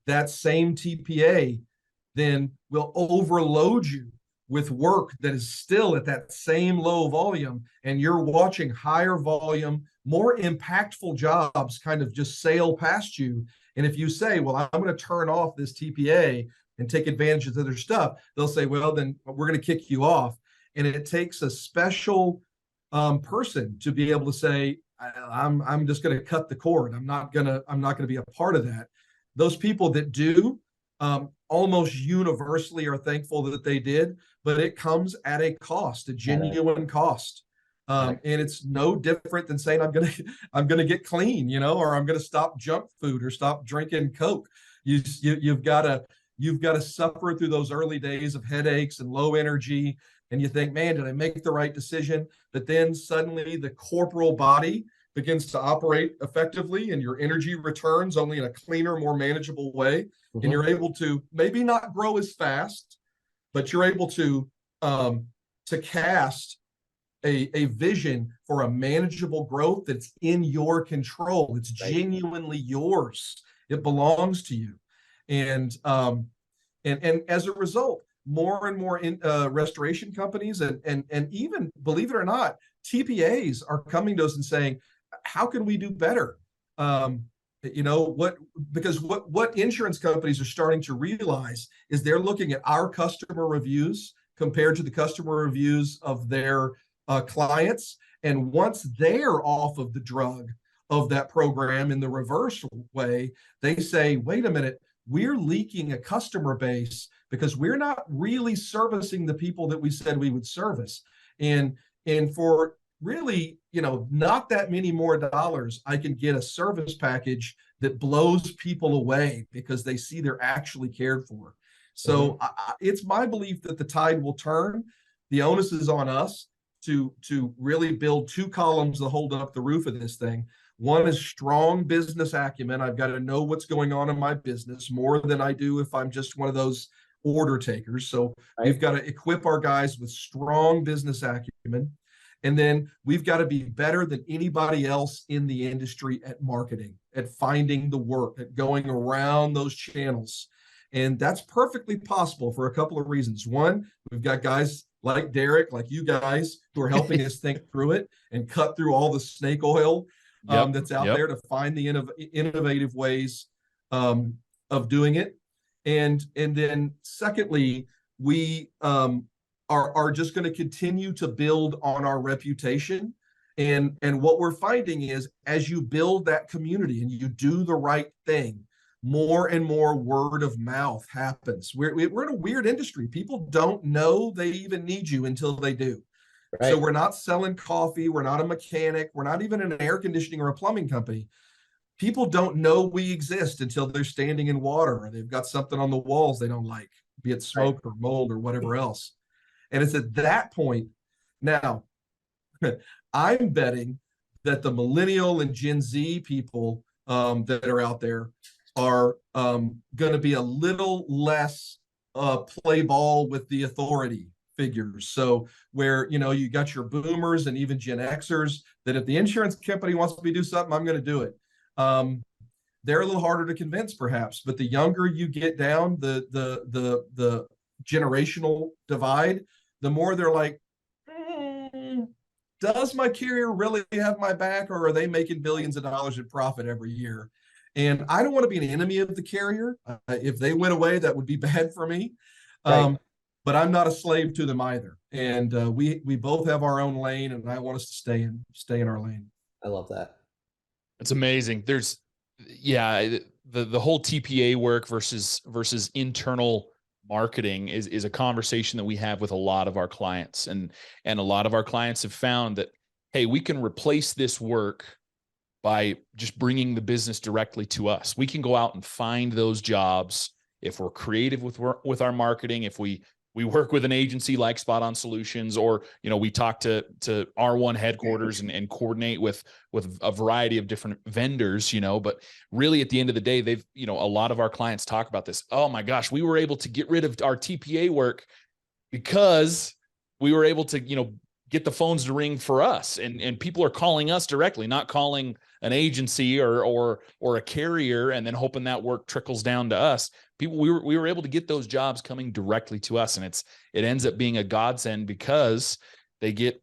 Speaker 3: that same TPA then will overload you with work that is still at that same low volume, and you're watching higher volume, more impactful jobs kind of just sail past you. And if you say, well, I'm going to turn off this TPA and take advantage of other stuff, they'll say, well, then we're going to kick you off. And it takes a special person to be able to say, I'm just going to cut the cord. I'm not going to be a part of that. Those people that do, almost universally are thankful that they did, but it comes at a cost, a genuine cost. And it's no different than saying I'm gonna get clean, or I'm gonna stop junk food or stop drinking Coke. You've got to suffer through those early days of headaches and low energy, and you think, man, did I make the right decision? But then suddenly the corporal body begins to operate effectively, and your energy returns only in a cleaner, more manageable way. Mm-hmm. And you're able to maybe not grow as fast, but you're able to cast a vision for a manageable growth that's in your control. It's genuinely yours. It belongs to you. And as a result, more and more restoration companies and even, believe it or not, TPAs are coming to us and saying, how can we do better? Because what insurance companies are starting to realize is they're looking at our customer reviews compared to the customer reviews of their clients. And once they're off of the drug of that program in the reverse way, they say, wait a minute, we're leaking a customer base because we're not really servicing the people that we said we would service. And for really, not that many more dollars, I can get a service package that blows people away because they see they're actually cared for. So it's my belief that the tide will turn. The onus is on us to really build two columns that hold up the roof of this thing. One is strong business acumen. I've got to know what's going on in my business more than I do if I'm just one of those order takers. So we've got to equip our guys with strong business acumen. And then we've got to be better than anybody else in the industry at marketing, at finding the work, at going around those channels. And that's perfectly possible for a couple of reasons. One, we've got guys like Derek, like you guys, who are helping us think through it and cut through all the snake oil that's out there to find the innovative ways of doing it. And then secondly, we are just going to continue to build on our reputation. And what we're finding is, as you build that community and you do the right thing, more and more word of mouth happens. We're in a weird industry. People don't know they even need you until they do. Right. So we're not selling coffee. We're not a mechanic. We're not even an air conditioning or a plumbing company. People don't know we exist until they're standing in water or they've got something on the walls they don't like, be it smoke or mold or whatever else. And it's at that point now, I'm betting that the millennial and Gen Z people that are out there are going to be a little less play ball with the authority figures. So where, you got your boomers and even Gen Xers that if the insurance company wants me to do something, I'm going to do it. They're a little harder to convince perhaps, but the younger you get down the generational divide, the more they're like, does my carrier really have my back, or are they making billions of dollars in profit every year? And I don't want to be an enemy of the carrier. If they went away, that would be bad for me. But I'm not a slave to them either. And we both have our own lane, and I want us to stay in our lane.
Speaker 2: I love that.
Speaker 1: It's amazing. There's, the whole TPA work versus internal marketing is a conversation that we have with a lot of our clients, and a lot of our clients have found that, hey, we can replace this work by just bringing the business directly to us. We can go out and find those jobs if we're creative with our marketing, if we we work with an agency like Spot On Solutions, or, we talk to R1 headquarters and coordinate with a variety of different vendors, but really at the end of the day, they've, a lot of our clients talk about this. Oh my gosh, we were able to get rid of our TPA work because we were able to, get the phones to ring for us, and people are calling us directly, not calling an agency or a carrier and then hoping that work trickles down to us. We were able to get those jobs coming directly to us, and it ends up being a godsend because they get,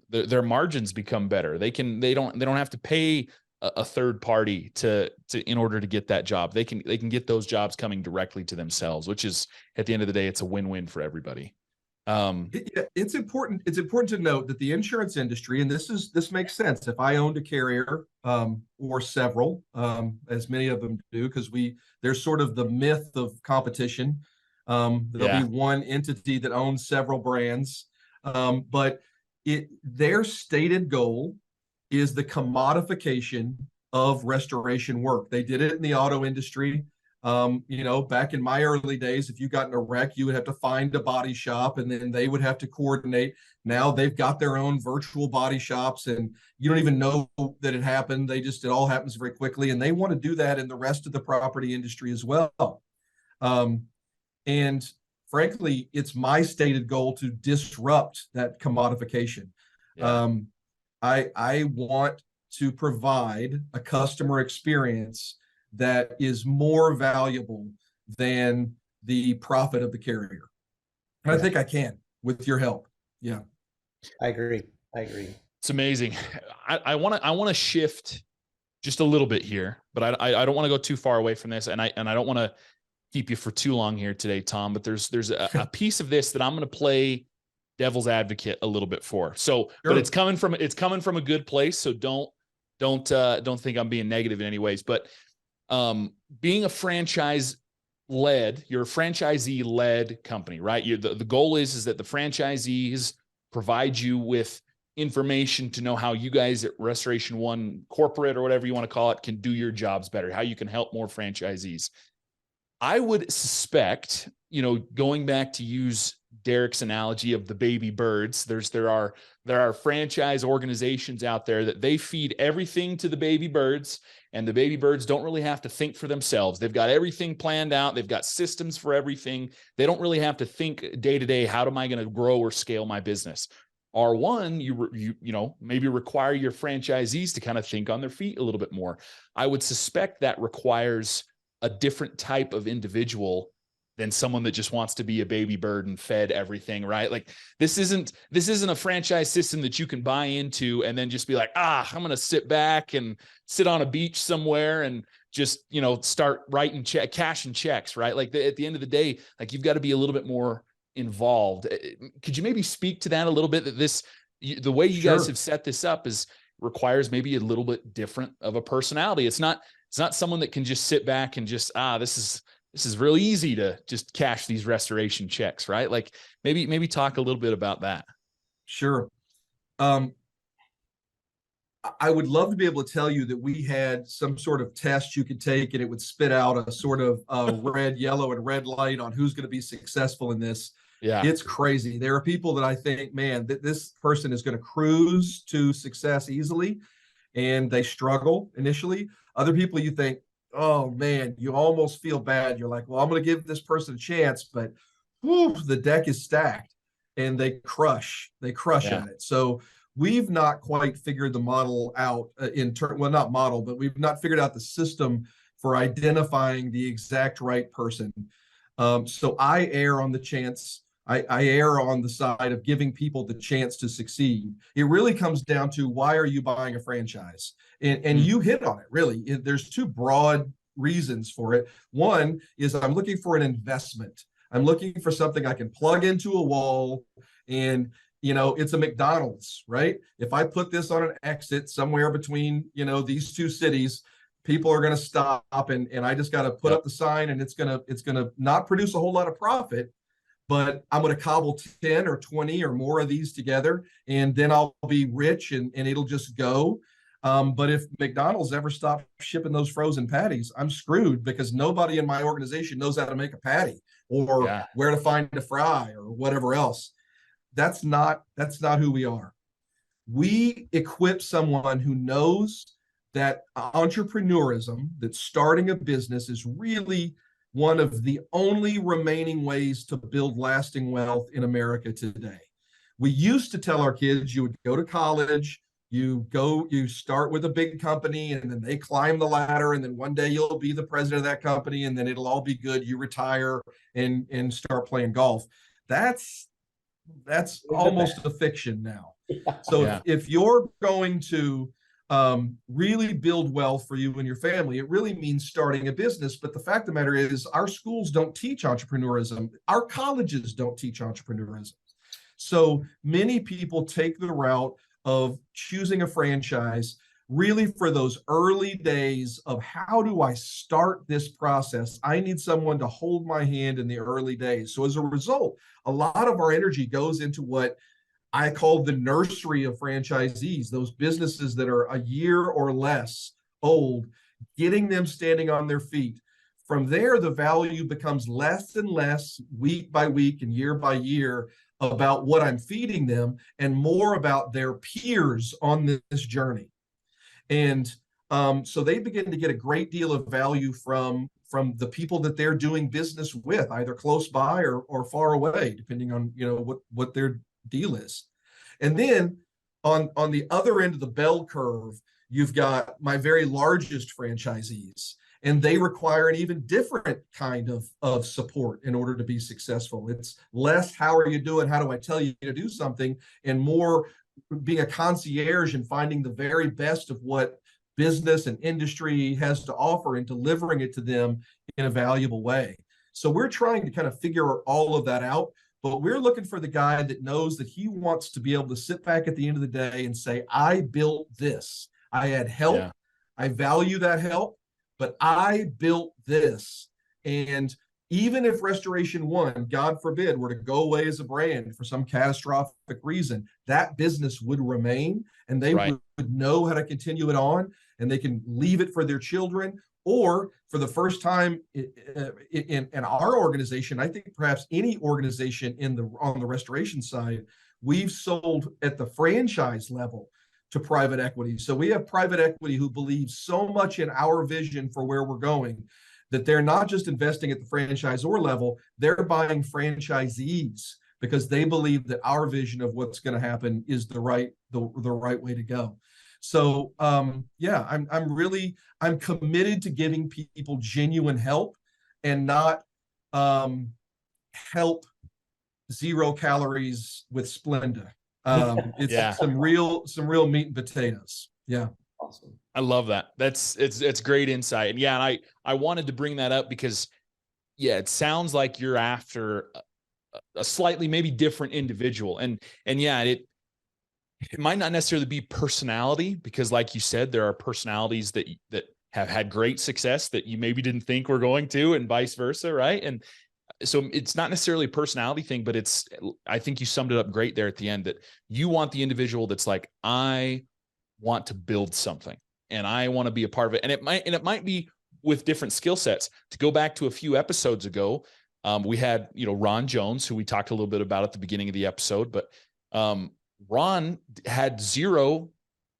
Speaker 1: their margins become better. They don't have to pay a third party to in order to get that job. They can get those jobs coming directly to themselves, which is, at the end of the day, it's a win-win for everybody.
Speaker 3: It's important to note that the insurance industry, and this makes sense if I owned a carrier, or several, as many of them do, because there's sort of the myth of competition. There'll be one entity that owns several brands, but their stated goal is the commodification of restoration work. They did it in the auto industry. Back in my early days, if you got in a wreck, you would have to find a body shop, and then they would have to coordinate. Now they've got their own virtual body shops, and you don't even know that it happened. It all happens very quickly, and they want to do that in the rest of the property industry as well. And frankly, it's my stated goal to disrupt that commodification. Yeah. I want to provide a customer experience that is more valuable than the profit of the carrier. And I think I can with your help. Yeah.
Speaker 2: I agree.
Speaker 1: It's amazing. I want to shift just a little bit here, but I don't want to go too far away from this. And I don't want to keep you for too long here today, Tom, but there's a piece of this that I'm going to play devil's advocate a little bit for. So, sure. But it's coming from a good place. So don't think I'm being negative in any ways, but being a you're a franchisee led company, right? The goal is that the franchisees provide you with information to know how you guys at Restoration One corporate, or whatever you want to call it, can do your jobs better, how you can help more franchisees. I would suspect, going back to use Derek's analogy of the baby birds, there are franchise organizations out there that they feed everything to the baby birds, and the baby birds don't really have to think for themselves. They've got everything planned out. They've got systems for everything. They don't really have to think day to day, how am I going to grow or scale my business? R1, you maybe require your franchisees to kind of think on their feet a little bit more. I would suspect that requires a different type of individual than someone that just wants to be a baby bird and fed everything, right? Like this isn't a franchise system that you can buy into and then just be like, I'm going to sit back and sit on a beach somewhere and just, start writing cashing checks, right? Like at the end of the day, like you've got to be a little bit more involved. Could you maybe speak to that a little bit, that the way you
Speaker 3: Sure.
Speaker 1: guys have set this up requires maybe a little bit different of a personality. It's not someone that can just sit back and just, this is really easy to just cash these restoration checks, right? Like maybe talk a little bit about that.
Speaker 3: Sure. I would love to be able to tell you that we had some sort of test you could take and it would spit out a sort of red, yellow, and red light on who's going to be successful in this. Yeah. It's crazy. There are people that I think, man, this person is going to cruise to success easily, and they struggle initially. Other people you think, oh man, you almost feel bad. You're like, well, I'm going to give this person a chance, but the deck is stacked, and they crush at it. So we've not quite figured the model out not model, but we've not figured out the system for identifying the exact right person. So I err on the side of giving people the chance to succeed. It really comes down to, why are you buying a franchise? And you hit on it, really. There's two broad reasons for it. One is I'm looking for an investment. I'm looking for something I can plug into a wall, and it's a McDonald's, right? If I put this on an exit somewhere between, these two cities, people are going to stop, and I just got to put up the sign, and it's going to not produce a whole lot of profit, but I'm going to cobble 10 or 20 or more of these together, and then I'll be rich, and it'll just go. But if McDonald's ever stops shipping those frozen patties, I'm screwed, because nobody in my organization knows how to make a patty. or
Speaker 1: Yeah.
Speaker 3: where to find a fry or whatever else. That's not who we are. We equip someone who knows that entrepreneurism, that starting a business is really one of the only remaining ways to build lasting wealth in America today. We used to tell our kids you would go to college, you start with a big company, and then they climb the ladder, and then one day you'll be the president of that company, and then it'll all be good. You retire and start playing golf. That's almost a fiction now. So
Speaker 1: Yeah.
Speaker 3: if you're going to really build wealth for you and your family, it really means starting a business. But the fact of the matter is, our schools don't teach entrepreneurism. Our colleges don't teach entrepreneurism. So many people take the route of choosing a franchise really for those early days of how do I start this process? I need someone to hold my hand in the early days. So as a result, a lot of our energy goes into what I call the nursery of franchisees, those businesses that are a year or less old, getting them standing on their feet. From there, the value becomes less and less week by week and year by year about what I'm feeding them, and more about their peers on this journey. And so they begin to get a great deal of value from the people that they're doing business with, either close by or far away, depending on what their deal is. And then on the other end of the bell curve, you've got my very largest franchisees, and they require an even different kind of support in order to be successful. It's less, how are you doing? How do I tell you to do something? And more being a concierge and finding the very best of what business and industry has to offer and delivering it to them in a valuable way. So we're trying to kind of figure all of that out, but we're looking for the guy that knows that he wants to be able to sit back at the end of the day and say, I built this. I had help. Yeah. I value that help, but I built this. And even if Restoration One, God forbid, were to go away as a brand for some catastrophic reason, that business would remain, and they would know how to continue it on, and they can leave it for their children. Or for the first time in our organization, I think perhaps any organization on the restoration side, we've sold at the franchise level to private equity. So we have private equity who believe so much in our vision for where we're going that they're not just investing at the franchisor level, they're buying franchisees because they believe that our vision of what's going to happen is the right way to go. So yeah, I'm committed to giving people genuine help and not help 0 calories with Splenda. It's some real meat and potatoes. Yeah.
Speaker 2: Awesome.
Speaker 1: I love that. It's great insight. And yeah, and I wanted to bring that up because it sounds like you're after a slightly maybe different individual. And yeah, it might not necessarily be personality, because like you said, there are personalities that have had great success that you maybe didn't think were going to, and vice versa. Right. And so it's not necessarily a personality thing, but I think you summed it up great there at the end, that you want the individual that's like, I want to build something and I want to be a part of it. And it might be with different skill sets. To go back to a few episodes ago, we had, Ron Jones, who we talked a little bit about at the beginning of the episode, but Ron had 0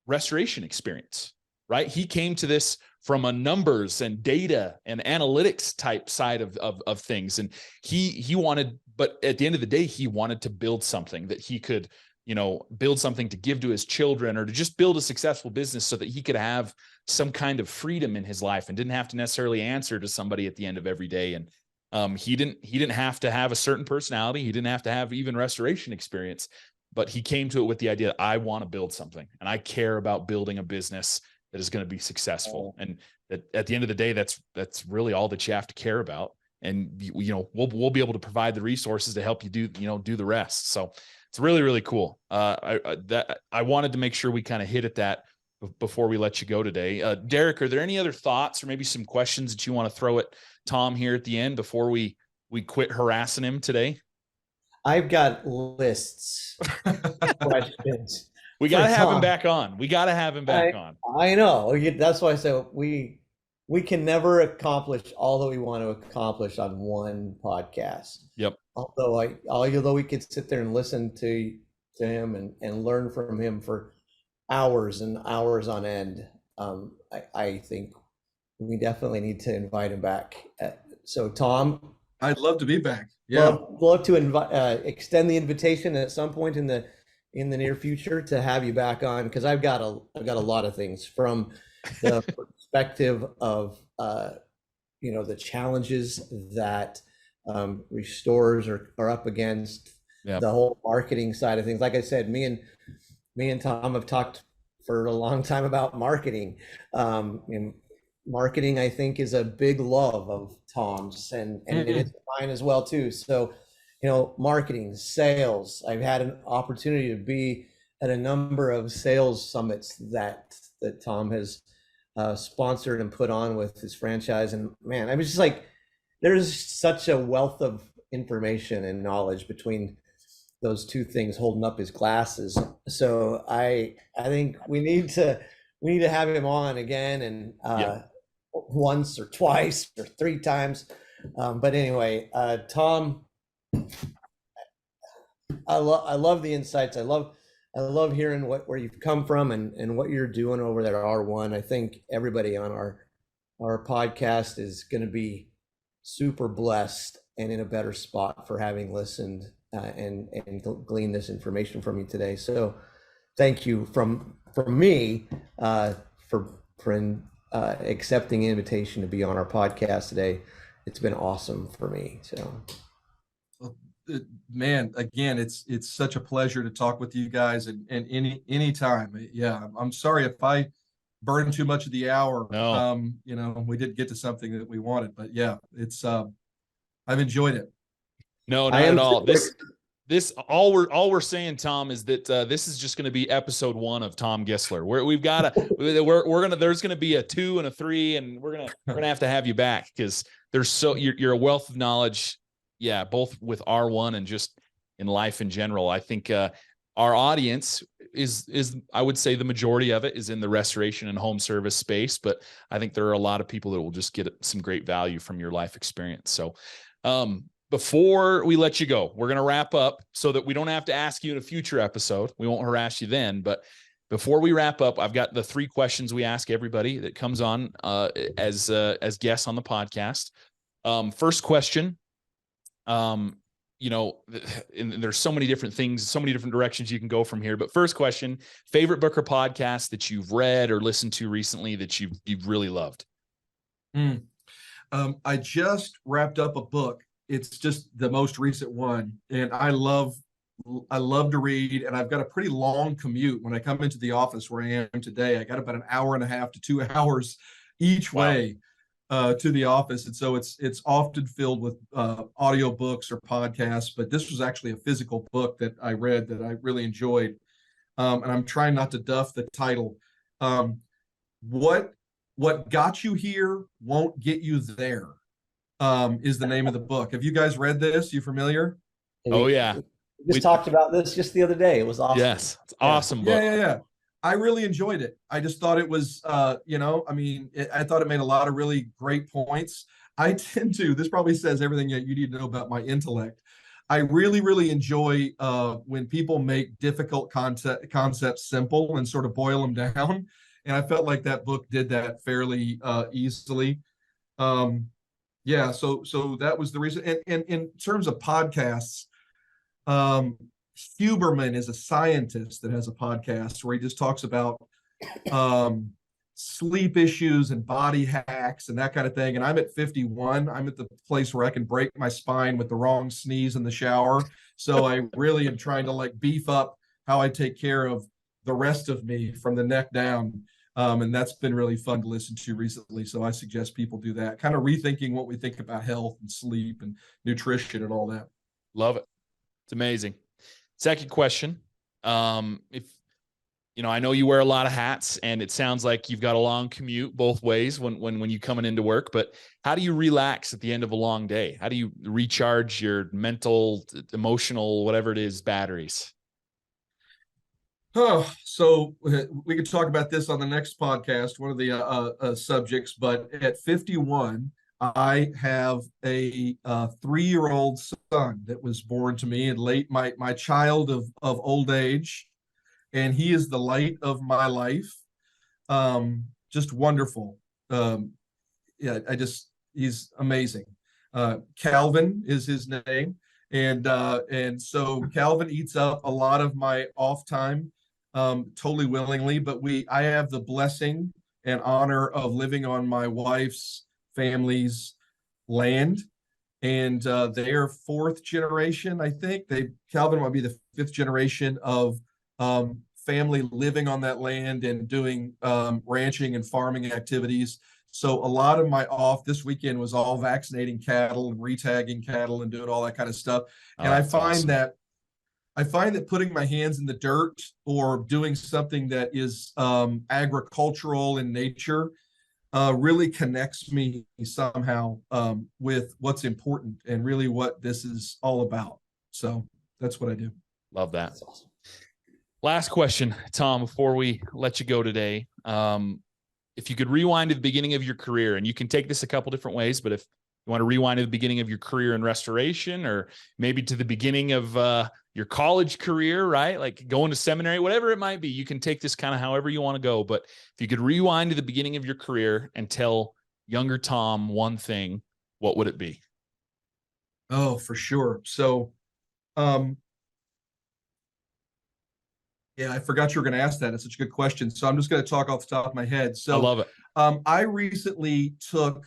Speaker 1: restoration experience, right? He came to this from a numbers and data and analytics type side of things. And he wanted, but at the end of the day, he wanted to build something that he could, build something to give to his children, or to just build a successful business so that he could have some kind of freedom in his life and didn't have to necessarily answer to somebody at the end of every day. And he didn't have to have a certain personality. He didn't have to have even restoration experience, but he came to it with the idea that I want to build something and I care about building a business that is going to be successful. And that at the end of the day, that's really all that you have to care about. And we'll be able to provide the resources to help you do the rest. So it's really, really cool. I wanted to make sure we kind of hit at that before we let you go today. Derek, are there any other thoughts or maybe some questions that you want to throw at Tom here at the end before we quit harassing him today?
Speaker 2: I've got lists of questions.
Speaker 1: We got to have him back on. We got to have him back on.
Speaker 2: I know. That's why I said we we can never accomplish all that we want to accomplish on one podcast.
Speaker 1: Yep.
Speaker 2: Although we could sit there and listen to him and learn from him for hours and hours on end, I think we definitely need to invite him back. So Tom,
Speaker 3: I'd love to be back. Yeah.
Speaker 2: love to extend the invitation at some point in the near future to have you back on, because I've got a lot of things from the perspective of the challenges that restorers are up against, the whole marketing side of things. Like I said, me and Tom have talked for a long time about marketing. And marketing, I think, is a big love of Tom's, and it is mine as well too. So, marketing, sales. I've had an opportunity to be at a number of sales summits that Tom has sponsored and put on with his franchise. And man, I was just like, there's such a wealth of information and knowledge between those two things holding up his glasses. So I think we need to have him on again, and once or twice or three times. But anyway, Tom, I love the insights. I love hearing where you've come from and what you're doing over there at R1. I think everybody on our podcast is going to be super blessed and in a better spot for having listened and gleaned this information from you today. So thank you from me for accepting the invitation to be on our podcast today. It's been awesome for me. So
Speaker 3: man, again, it's such a pleasure to talk with you guys, and any time. Yeah, I'm sorry if I burned too much of the hour.
Speaker 1: No.
Speaker 3: We didn't get to something that we wanted, but yeah, it's I've enjoyed it.
Speaker 1: No, not at all. This all we're saying, Tom, is that this is just going to be episode 1 of Tom Gissler. There's going to be a 2 and a 3, and we're gonna have to have you back, because you're a wealth of knowledge. Yeah, both with R1 and just in life in general. I think our audience is I would say the majority of it is in the restoration and home service space, but I think there are a lot of people that will just get some great value from your life experience. So before we let you go, we're going to wrap up so that we don't have to ask you in a future episode. We won't harass you then, but before we wrap up, I've got the 3 questions we ask everybody that comes on as guests on the podcast. First question, and there's so many different things, so many different directions you can go from here. But first question, favorite book or podcast that you've read or listened to recently that you've really loved?
Speaker 3: I just wrapped up a book. It's just the most recent one, and I love to read, and I've got a pretty long commute when I come into the office where I am today. I got about an hour and a half to 2 hours each way to the office, and so it's often filled with audiobooks or podcasts, but this was actually a physical book that I read that I really enjoyed, and I'm trying not to duff the title. What got you here won't get you there, is the name of the book. Have you guys read this? You familiar?
Speaker 1: Oh yeah,
Speaker 2: we talked about this just the other day. It was awesome.
Speaker 1: Yes, it's awesome book.
Speaker 3: Yeah. I really enjoyed it. I just thought it was, I thought it made a lot of really great points. This probably says everything that you need to know about my intellect. I really, really enjoy when people make difficult concepts simple and sort of boil them down. And I felt like that book did that fairly easily. So that was the reason. And in terms of podcasts, Huberman is a scientist that has a podcast where he just talks about sleep issues and body hacks and that kind of thing. And I'm at 51. I'm at the place where I can break my spine with the wrong sneeze in the shower. So I really am trying to beef up how I take care of the rest of me from the neck down. And that's been really fun to listen to recently. So I suggest people do that, kind of rethinking what we think about health and sleep and nutrition and all that.
Speaker 1: Love it. It's amazing. Second question. If I know you wear a lot of hats, and it sounds like you've got a long commute both ways when you coming into work, but how do you relax at the end of a long day? How do you recharge your mental, emotional, whatever it is, batteries?
Speaker 3: Oh, so we could talk about this on the next podcast, one of the subjects. But at 51, I have a 3-year-old son that was born to me in late my child of old age, and he is the light of my life. Just wonderful. Yeah, he's amazing. Calvin is his name, and so Calvin eats up a lot of my off time, totally willingly. But I have the blessing and honor of living on my wife's family's land, and they are fourth generation. I think Calvin might be the fifth generation of family living on that land and doing ranching and farming activities. So a lot of my off this weekend was all vaccinating cattle and retagging cattle and doing all that kind of stuff.
Speaker 1: Oh,
Speaker 3: And
Speaker 1: that's awesome.
Speaker 3: I find that putting my hands in the dirt or doing something that is agricultural in nature really connects me somehow with what's important and really what this is all about. So that's what I do.
Speaker 1: Love that. That's awesome. Last question, Tom, before we let you go today. If you could rewind to the beginning of your career, and you can take this a couple different ways, but if you want to rewind to the beginning of your career in restoration, or maybe to the beginning of your college career, right? Like going to seminary, whatever it might be, you can take this kind of however you want to go. But if you could rewind to the beginning of your career and tell younger Tom one thing, what would it be?
Speaker 3: Oh, for sure. So, yeah, I forgot you were going to ask that. It's such a good question. So I'm just going to talk off the top of my head. So
Speaker 1: I love it.
Speaker 3: I recently took,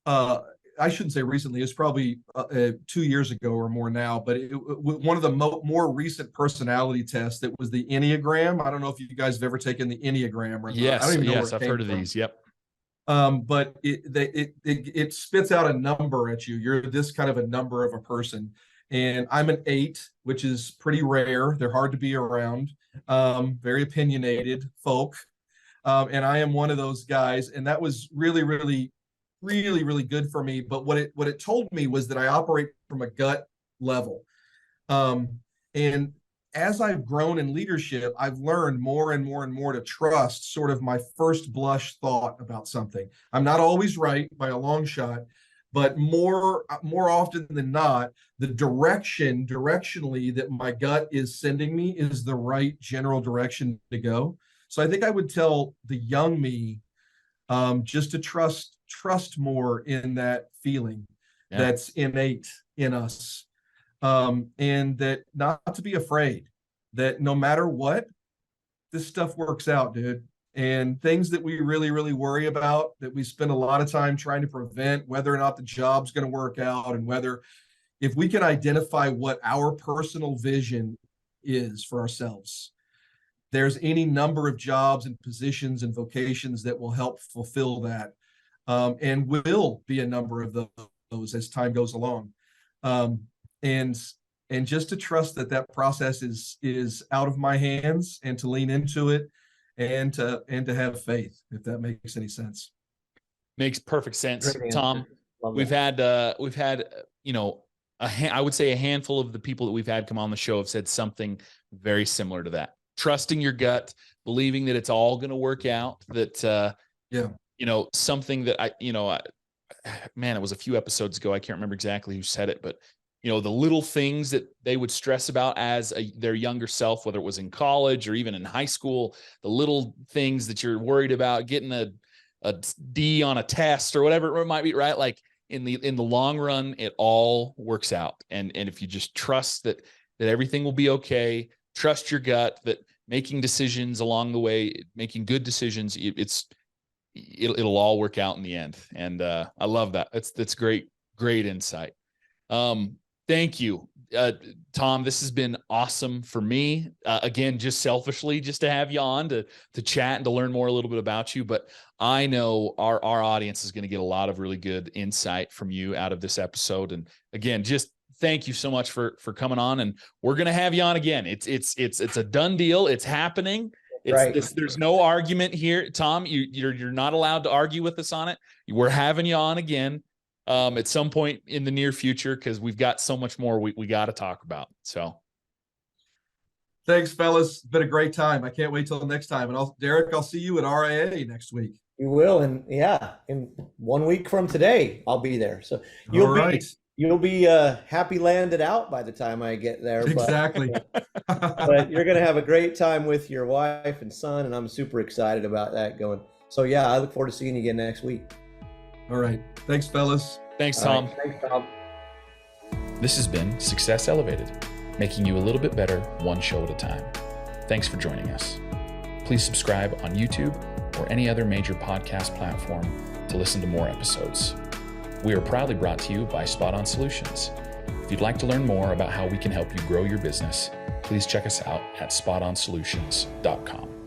Speaker 3: I shouldn't say recently, it's probably 2 years ago or more now, but one of the more recent personality tests that was the Enneagram. I don't know if you guys have ever taken the Enneagram or not. I don't even know where it
Speaker 1: I've
Speaker 3: came
Speaker 1: heard of
Speaker 3: from.
Speaker 1: these. Yep.
Speaker 3: But it spits out a number at you. You're this kind of a number of a person. And I'm an 8, which is pretty rare. They're hard to be around. Very opinionated folk. And I am one of those guys. And that was really, really, really, really good for me. But what it told me was that I operate from a gut level. And as I've grown in leadership, I've learned more and more and more to trust sort of my first blush thought about something. I'm not always right by a long shot, but more often than not, the directionally that my gut is sending me is the right general direction to go. So I think I would tell the young me just to trust more in that feeling that's innate in us, and that not to be afraid, that no matter what, this stuff works out, dude. And things that we really, really worry about, that we spend a lot of time trying to prevent, whether or not the job's going to work out, and whether, if we can identify what our personal vision is for ourselves, there's any number of jobs and positions and vocations that will help fulfill that, and will be a number of those as time goes along. And just to trust that process is out of my hands, and to lean into it, and to have faith, if that makes any sense.
Speaker 1: Makes perfect sense, Tom. We've had you know, I would say a handful of the people that we've had come on the show have said something very similar to that. Trusting your gut, believing that it's all going to work out. That you know, something that man, it was a few episodes ago. I can't remember exactly who said it, but you know, the little things that they would stress about as their younger self, whether it was in college or even in high school, the little things that you're worried about, getting a D on a test or whatever it might be, right? Like in the long run, it all works out. And if you just trust that everything will be okay, trust your gut, that making decisions along the way, making good decisions, it'll all work out in the end. And I love that. That's great insight. Thank you, Tom. This has been awesome for me. Again, just selfishly, just to have you on to chat and to learn more a little bit about you. But I know our audience is going to get a lot of really good insight from you out of this episode. And again, just thank you so much for coming on. And we're going to have you on again. It's a done deal. It's happening. There's no argument here, Tom. You're not allowed to argue with us on it. We're having you on again. At some point in the near future, because we've got so much more we got to talk about. So
Speaker 3: Thanks, fellas. It's been a great time. I can't wait till next time. And Derek, I'll see you at RIA next week.
Speaker 2: You will, and yeah, in 1 week from today, I'll be there. So you'll be happy landed out by the time I get there.
Speaker 3: Exactly.
Speaker 2: But you're gonna have a great time with your wife and son, and I'm super excited about that going. So yeah, I look forward to seeing you again next week.
Speaker 3: All right. Thanks, fellas.
Speaker 1: Thanks, Tom.
Speaker 2: Right. Thanks, Tom.
Speaker 1: This has been Success Elevated, making you a little bit better one show at a time. Thanks for joining us. Please subscribe on YouTube or any other major podcast platform to listen to more episodes. We are proudly brought to you by Spot On Solutions. If you'd like to learn more about how we can help you grow your business, please check us out at spotonsolutions.com.